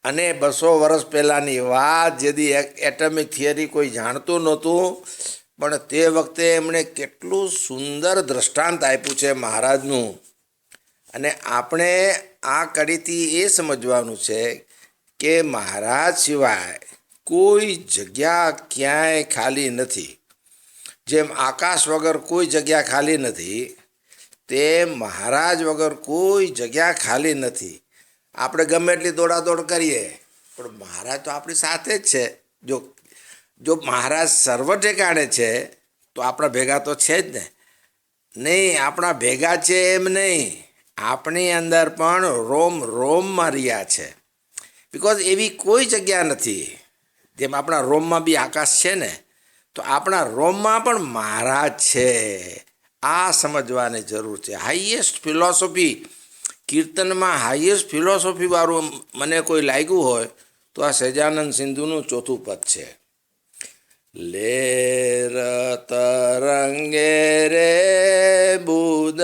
અને 200 વર્ષ પહેલાંની વાત, જેથી એટમિક થિયરી કોઈ જાણતું નહોતું, પણ તે વખતે એમણે કેટલું સુંદર દ્રષ્ટાંત આપ્યું છે મહારાજનું. અને આપણે આ કડીથી એ સમજવાનું છે કે મહારાજ સિવાય કોઈ જગ્યા ક્યાંય ખાલી નથી. જેમ આકાશ વગર કોઈ જગ્યા ખાલી નથી, તેમ મહારાજ વગર કોઈ જગ્યા ખાલી નથી. આપણે ગમે એટલી દોડાદોડ કરીએ, પણ મહારાજ તો આપણી સાથે જ છે. જો મહારાજ સર્વ ઠેકાણે છે તો આપણા ભેગા તો છે જ ને. નહીં, આપણા ભેગા છે એમ નહીં, આપણી અંદર પણ રોમમાં રહ્યા છે. બિકોઝ એવી કોઈ જગ્યા નથી. જેમ આપણા રોમમાં બી આકાશ છે ને, તો આપણા રોમમાં પણ મહારાજ છે. આ સમજવાની જરૂર છે. હાઈએસ્ટ ફિલોસોફી, કીર્તનમાં હાઈએસ્ટ ફિલોસોફીવાળું મને કોઈ લાગ્યું હોય તો આ સહજાનંદ સિંધુનું ચોથું પદ છે. લેર તરંગે રે બુદ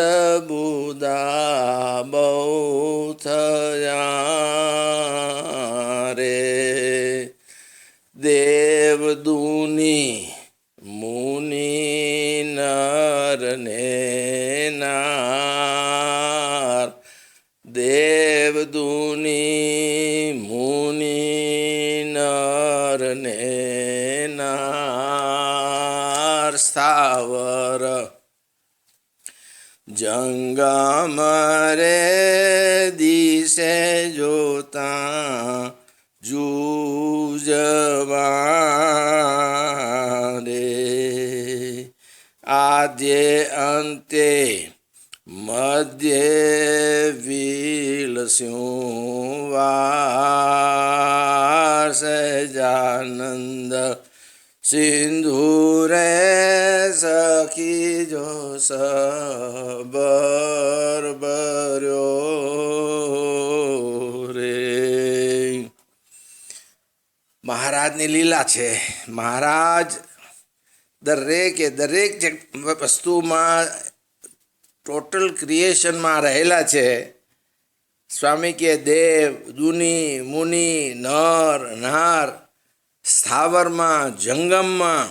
બુદા બહુ થયા રે દેવદુની મુનિ નર ને નાર દેવદુની મુનિ નર ને નાર સ્થાવર જંગમ રે દિશે જોતા જૂજવા રે આદ્ય અંતે મધ્યે વિલસ્યું વાર સહજાનંદ સિંધુ રે સખી જો સબર બર્યો રે. મહારાજની લીલા છે. મહારાજ દરેકે દરેક વસ્તુમાં ટોટલ ક્રિએશનમાં રહેલા છે. સ્વામી કે દેવ દુની મુનિ નર નાર સ્થાવરમાં જંગમમાં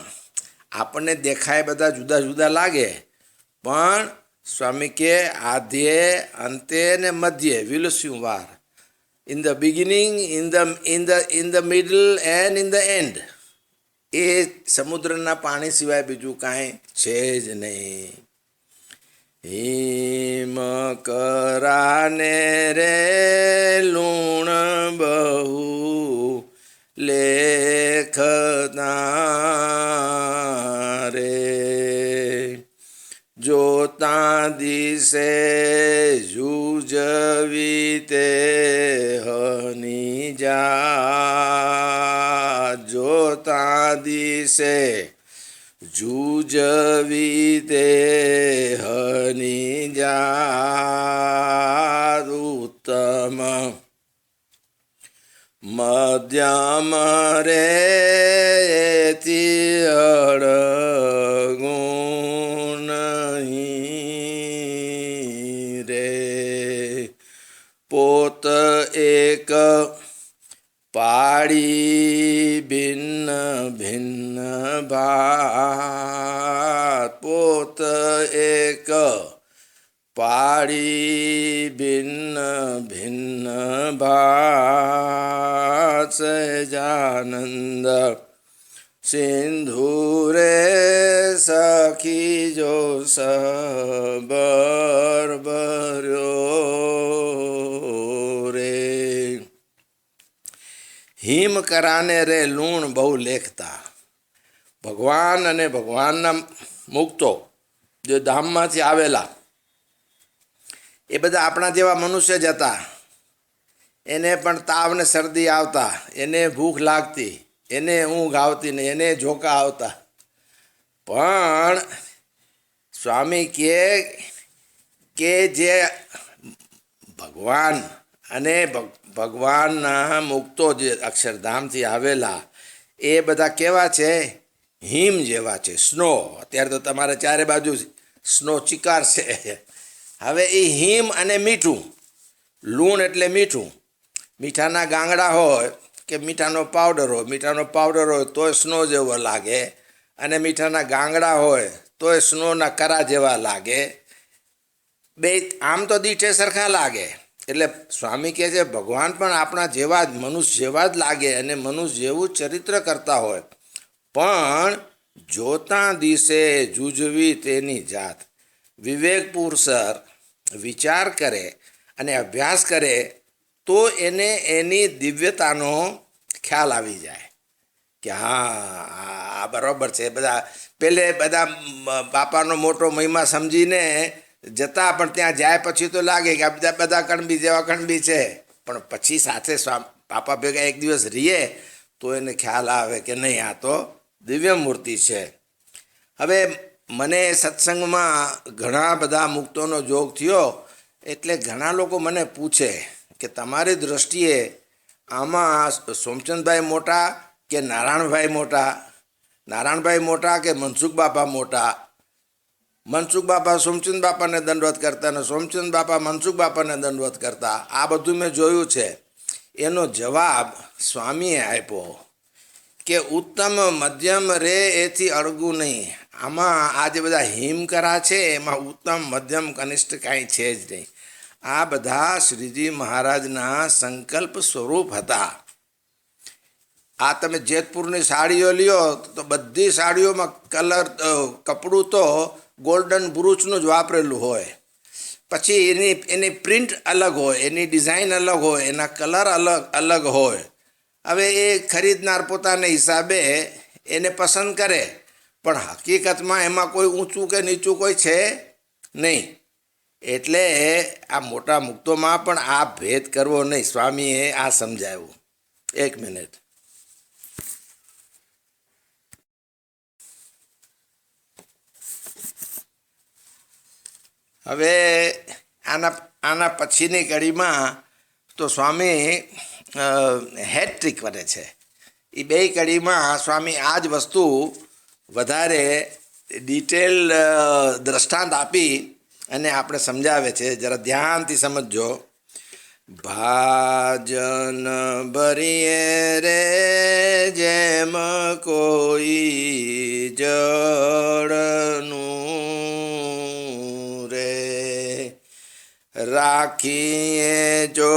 આપણને દેખાય બધા જુદા જુદા લાગે, પણ સ્વામી કે આદ્ય અંતે ને મધ્ય વિલસ્યું વાર, in the beginning, in the middle and in the end. એ સમુદ્રના પાણી સિવાય બીજું કાંઈ છે જ નહીં. હિમ કરાને રે લૂણ બહુ લેખના રે જોતા દિશે જૂજવી તે હની જા જોતા દિશે જૂજવી તે હની જા ઉત્તમ મધ્યમ રે એથી અડગુણ નહીં રે પોત એક પાડી ભિન્ન ભિન્ન ભાત પોત એક પાડી ભિન્ન ભિન્ન ભાત સહજાનંદ સિંધુ રે સખી જો સબર બર્યો રે. હિમ કરાને રે લૂણ બહુ લેખતા. ભગવાન અને ભગવાનના મુક્તો જે ધામમાંથી આવેલા એ બધા આપણા જેવા મનુષ્ય જ હતા. એને પણ તાવ ને શરદી આવતા, એને ભૂખ લાગતી, એને ઊંઘ આવતી ને એને ઝોકા આવતા, પણ સ્વામી કે જે ભગવાન અને ભગવાનના મુક્તો જે અક્ષરધામથી આવેલા એ બધા કેવા છે? હિમ જેવા છે, સ્નો. અત્યારે તો તમારે ચારે બાજુ સ્નો ચિકાર છે. હવે એ હિમ અને મીઠું, લૂણ એટલે મીઠું, મીઠાના ગાંગડા હોય કે મીઠાનો પાવડર હોય, મીઠાનો પાવડર હોય તોય સ્નો જેવો લાગે, અને મીઠાના ગાંગડા હોય તોય સ્નોના કરા જેવા લાગે. બે આમ તો દીઠે સરખા લાગે. એટલે સ્વામી કહે છે ભગવાન પણ આપણા જેવા જ મનુષ્ય જેવા જ લાગે અને મનુષ્ય જેવું ચરિત્ર કરતા હોય, પણ જોતા દિશે જૂજવી તેની જાત. વિવેકપુરસર વિચાર કરે અને અભ્યાસ કરે તો એને એની દિવ્યતાનો ખ્યાલ આવી જાય કે હા આ બરાબર છે. બધા બાપાનો મોટો મહિમા સમજીને જતા, પણ ત્યાં જાય પછી તો લાગે કે આ બધા કણબી જેવા કણબી છે, પણ પછી સાથે પાપા ભેગા એક દિવસ રહીએ તો એને ખ્યાલ આવે કે નહીં, આ તો દિવ્ય મૂર્તિ છે. હવે મને સત્સંગમાં ઘણા બધા મુક્તોનો જોગ થયો, એટલે ઘણા લોકો મને પૂછે કે તમારી દૃષ્ટિએ આમાં સોમચંદભાઈ મોટા કે નારાયણભાઈ મોટા, નારાયણભાઈ મોટા કે મનસુખ બાપા મોટા, મનસુખ બાપા સોમચંદ બાપાને દંડવત કરતા અને સોમચંદ બાપા મનસુખ બાપાને દંડવત કરતા, આ બધું મેં જોયું છે. એનો જવાબ સ્વામીએ આપ્યો કે ઉત્તમ મધ્યમ રે એથી અળગું નહીં. આમાં આ જે બધા હિમકરા છે એમાં ઉત્તમ મધ્યમ કનિષ્ઠ કાંઈ છે જ નહીં. આ બધા શ્રીજી મહારાજના સંકલ્પ સ્વરૂપ હતા. આ તમે જેતપુરની સાડીઓ લ્યો તો બધી સાડીઓમાં કલર કપડું તો ગોલ્ડન બ્રુચનું જ વાપરેલું હોય, પછી એની પ્રિન્ટ અલગ હોય, એની ડિઝાઇન અલગ હોય, એના કલર અલગ હોય. હવે એ ખરીદનાર પોતાના હિસાબે એને પસંદ કરે, પણ હકીકતમાં એમાં કોઈ ઊંચું કે નીચું કોઈ છે નહીં. એટલે આ મોટા મુક્તોમાં પણ આ ભેદ કરવો નહીં. સ્વામીએ આ સમજાવ્યું. એક મિનિટ. હવે આના પછીની કડીમાં તો સ્વામી હેટ્રિક કરે છે. એ બે કડીમાં સ્વામી આ જ વસ્તુ વધારે ડિટેલ દ્રષ્ટાંત આપી અને આપણે સમજાવે છે. જરા ધ્યાનથી સમજજો. ભાજન ભરીએ રે જેમ કોઈ જળનું રે, રાખીએ જો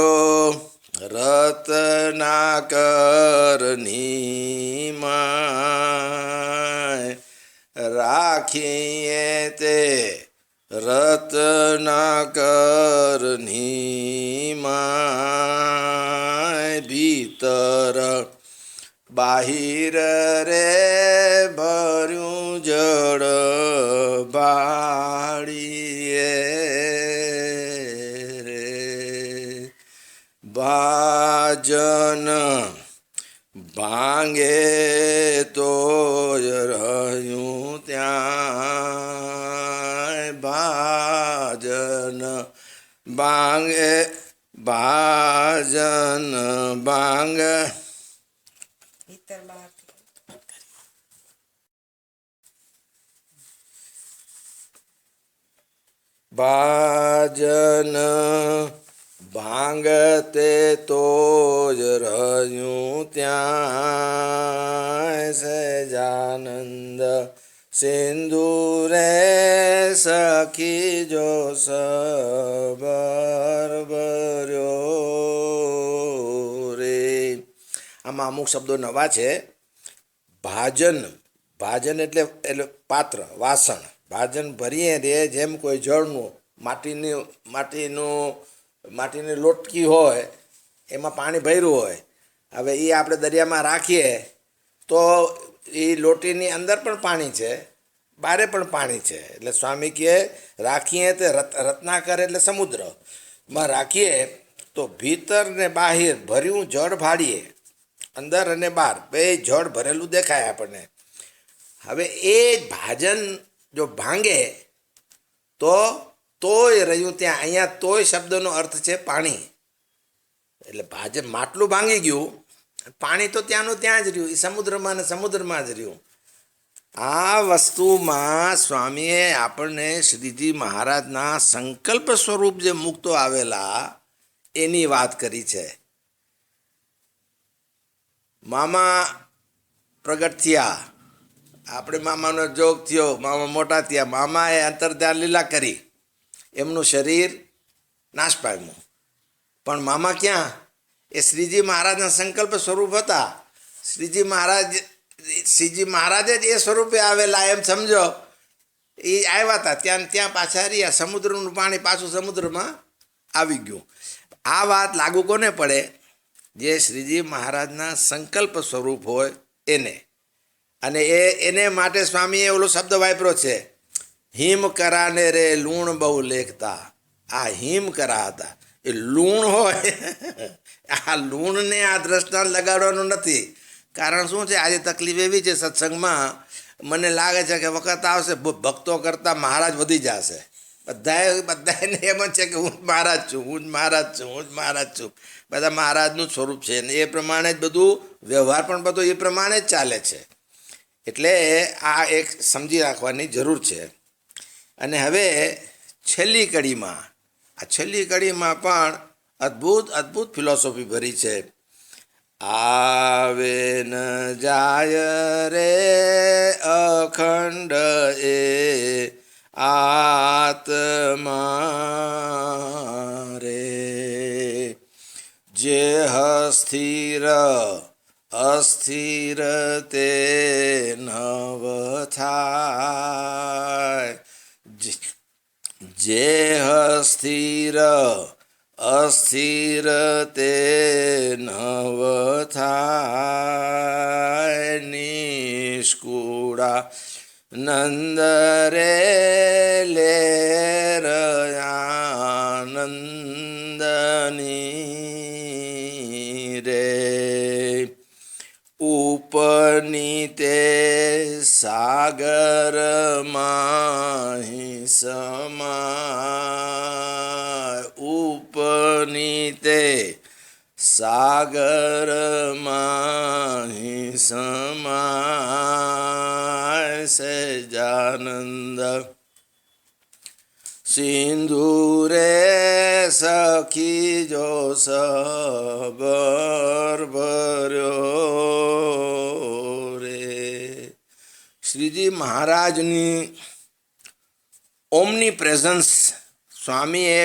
રત્નાકરની માય, રાખીએ તે રત્નાકરની માય. ભીતર બાહિર રે ભર્યું જળ બાળીએ રે, ભાજન ભાંગે તો રહ્યું ત્યાં, ભાજન ભાંગે ભાજન ભાંગ ભાજન ભાંગતે તો જ રહ્યું ત્યાં, સજાનંદ સિંધુ રે સખી જો સબર ભર્યો રે. આમાં અમુક શબ્દો નવા છે. ભાજન, ભાજન એટલે પાત્ર, વાસણ. ભાજન ભરીએ રે જેમ કોઈ જળનું, માટીની લોટકી હોય એમાં પાણી ભર્યું હોય. હવે એ આપણે દરિયામાં રાખીએ તો એ લોટીની અંદર પણ પાણી છે, બારે પણ પાણી છે. એટલે સ્વામી કહે રાખીએ તે રત્નાકર એટલે સમુદ્રમાં રાખીએ તો ભીતર ને બાહિર ભર્યું જળ ભાડીએ, અંદર અને બહાર બે જળ ભરેલું દેખાય આપણને. હવે એ ભાજન જો ભાંગે તો તોય રહ્યું ત્યાં. અહીંયા તોય શબ્દનો અર્થ છે પાણી. એટલે ભાજન માટલું ભાંગી ગયું, પાણી તો ત્યાંનું ત્યાં જ રહ્યું, એ સમુદ્રમાં ને સમુદ્રમાં જ રહ્યું. આ વસ્તુમાં સ્વામીએ આપણને શ્રીજી મહારાજના સંકલ્પ સ્વરૂપ જે મુક્તો આવેલા એની વાત કરી છે. મામા પ્રગટ થયા, આપણે મામાનો જોગ થયો, મામા મોટા થયા, મામાએ અંતર્ધ્યાન લીલા કરી, એમનું શરીર નાશ પામ્યું. પણ મામા ક્યાં? એ શ્રીજી મહારાજના સંકલ્પ સ્વરૂપ હતા. શ્રીજી મહારાજ જ એ સ્વરૂપે આવેલા એમ સમજો. એ આવ્યા હતા ત્યાં પાછા રહ્યા. સમુદ્રનું પાણી પાછું સમુદ્રમાં આવી ગયું. આ વાત લાગુ કોને પડે? જે શ્રીજી મહારાજના સંકલ્પ સ્વરૂપ હોય એને. અને એને માટે સ્વામીએ ઓલો શબ્દ વાપર્યો છે, હિમ કરાને રે લૂણ બહુ લેખતા. આ હિમ કરા હતા, એ લૂણ હોય. આ લૂણને આ દ્રષ્ટાંત લગાડવાનું નથી. કારણ શું છે? આજે તકલીફ એવી છે સત્સંગમાં, મને લાગે છે કે વખત આવશે ભક્તો કરતાં મહારાજ વધી જશે. બધાને એમ જ છે કે હું જ મહારાજ છું, હું જ મહારાજ છું, હું જ મહારાજ છું. બધા મહારાજનું સ્વરૂપ છે ને એ પ્રમાણે જ બધું વ્યવહાર પણ બધો એ પ્રમાણે જ ચાલે છે. એટલે આ એક સમજી રાખવાની જરૂર છે. અને હવે છેલ્લી કડીમાં પણ અદ્ભુત ફિલોસોફી ભરી છે. આવે ન જાય રે અખંડ એ આત્મા રે, જે અસ્થિર તે નવ થાય, જે અસ્થિર તે નવ થાય, નિષ્કુળા નંદ રે લેર આનંદની રે, ઉપનીતે સાગર માહી સમાય, ઉપનીતે સાગર માહી સમાય, સહજાનંદ સિંધુ રે સખી જો સબર ભર્યો રે. શ્રીજી મહારાજની ઓમની પ્રેઝન્સ સ્વામીએ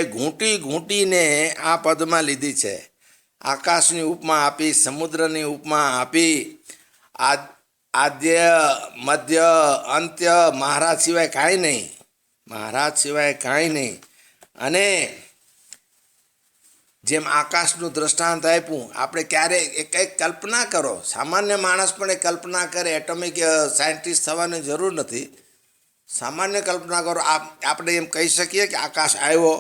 ઘૂંટીને આ પદમાં લીધી છે. આકાશની ઉપમા આપી, સમુદ્રની ઉપમા આપી, આદ્ય મધ્ય અંત્ય મહારાજ સિવાય કાંઈ નહીં. અને જેમ આકાશનું દ્રષ્ટાંત આપ્યું, આપણે ક્યારે કંઈક કલ્પના કરો, સામાન્ય માણસ પણ એ કલ્પના કરે, એટોમિક સાયન્ટિસ્ટ થવાની જરૂર નથી. સામાન્ય કલ્પના કરો, આપણે એમ કહી શકીએ કે આકાશ આવ્યો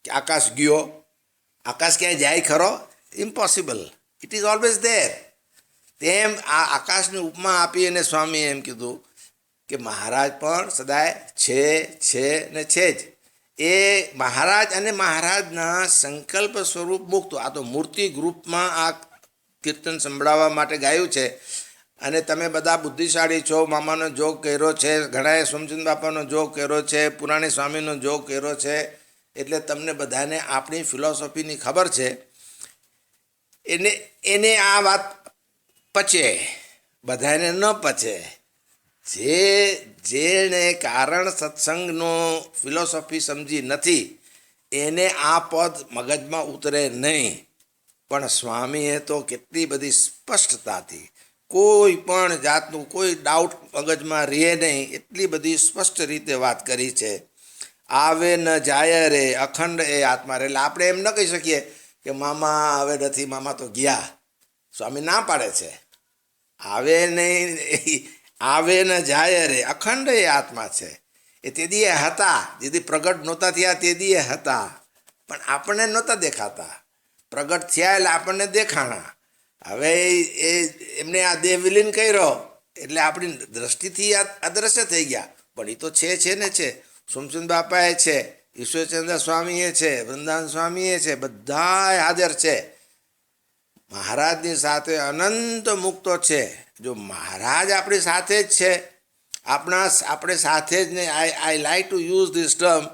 કે આકાશ ગયો. આકાશ ક્યાંય જાય ખરો? Impossible. It is always there. તેમ આ આકાશની ઉપમા આપી અને સ્વામીએ એમ કીધું કે મહારાજ પણ સદાય છે ને છે જ. એ મહારાજ અને મહારાજના સંકલ્પ સ્વરૂપ મુક્ત. આ તો મૂર્તિ ગ્રુપમાં આ કીર્તન સંભળાવવા માટે ગાયું છે. અને તમે બધા બુદ્ધિશાળી છો. મામાનો જોગ કર્યો છે, ઘણાએ સોમચંદ બાપાનો જોગ કર્યો છે, પુરાણી સ્વામીનો જોગ કર્યો છે, એટલે તમને બધાને આપણી ફિલોસોફીની ખબર છે. એને આ વાત પચે, બધાને ન પચે. જેને કારણ સત્સંગનો ફિલોસોફી સમજી નથી એને આ પદ મગજમાં ઉતરે નહીં. પણ સ્વામીએ તો કેટલી બધી સ્પષ્ટતાથી, કોઈ પણ જાતનું કોઈ ડાઉટ મગજમાં રહે નહીં, એટલી બધી સ્પષ્ટ રીતે વાત કરી છે. આવે ન જાય રે અખંડ એ આત્મા રે. એટલે આપણે એમ ન કહી શકીએ કે મામા હવે નથી, મામા તો ગયા. સ્વામી ના પાડે છે, આવે ન જાય રે અખંડ એ આત્મા છે. એ તેદીએ હતા, જેથી પ્રગટ નહોતા થયા તેદીએ હતા, પણ આપણને નહોતા દેખાતા. પ્રગટ થયા એટલે આપણને દેખાણા. હવે એમને આ દેહ વિલીન કર્યો એટલે આપણી દ્રષ્ટિથી અદ્રશ્ય થઈ ગયા, પણ એ તો છે ને છે. સોમચંદ બાપાએ છે, ઈશ્વરચંદ્ર સ્વામીએ છે, વૃંદાવન સ્વામીએ છે, બધા હાજર છે. મહારાજની સાથે અનંત મુક્તો છે. જો મહારાજ આપણી સાથે જ છે, આપણે સાથે જ નહીં. I like to use this term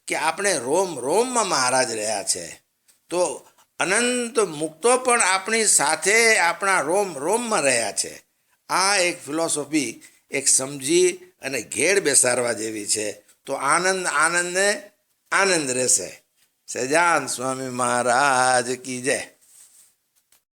કે આપણે રોમમાં મહારાજ રહ્યા છે. તો અનંત મુક્તો પણ આપણી સાથે આપણા રોમમાં રહ્યા છે. આ એક ફિલોસોફી એક સમજી અને ઘેર બેસાડવા જેવી છે. તો આનંદ રહેશે. સહજાન સ્વામી મહારાજ કી જય.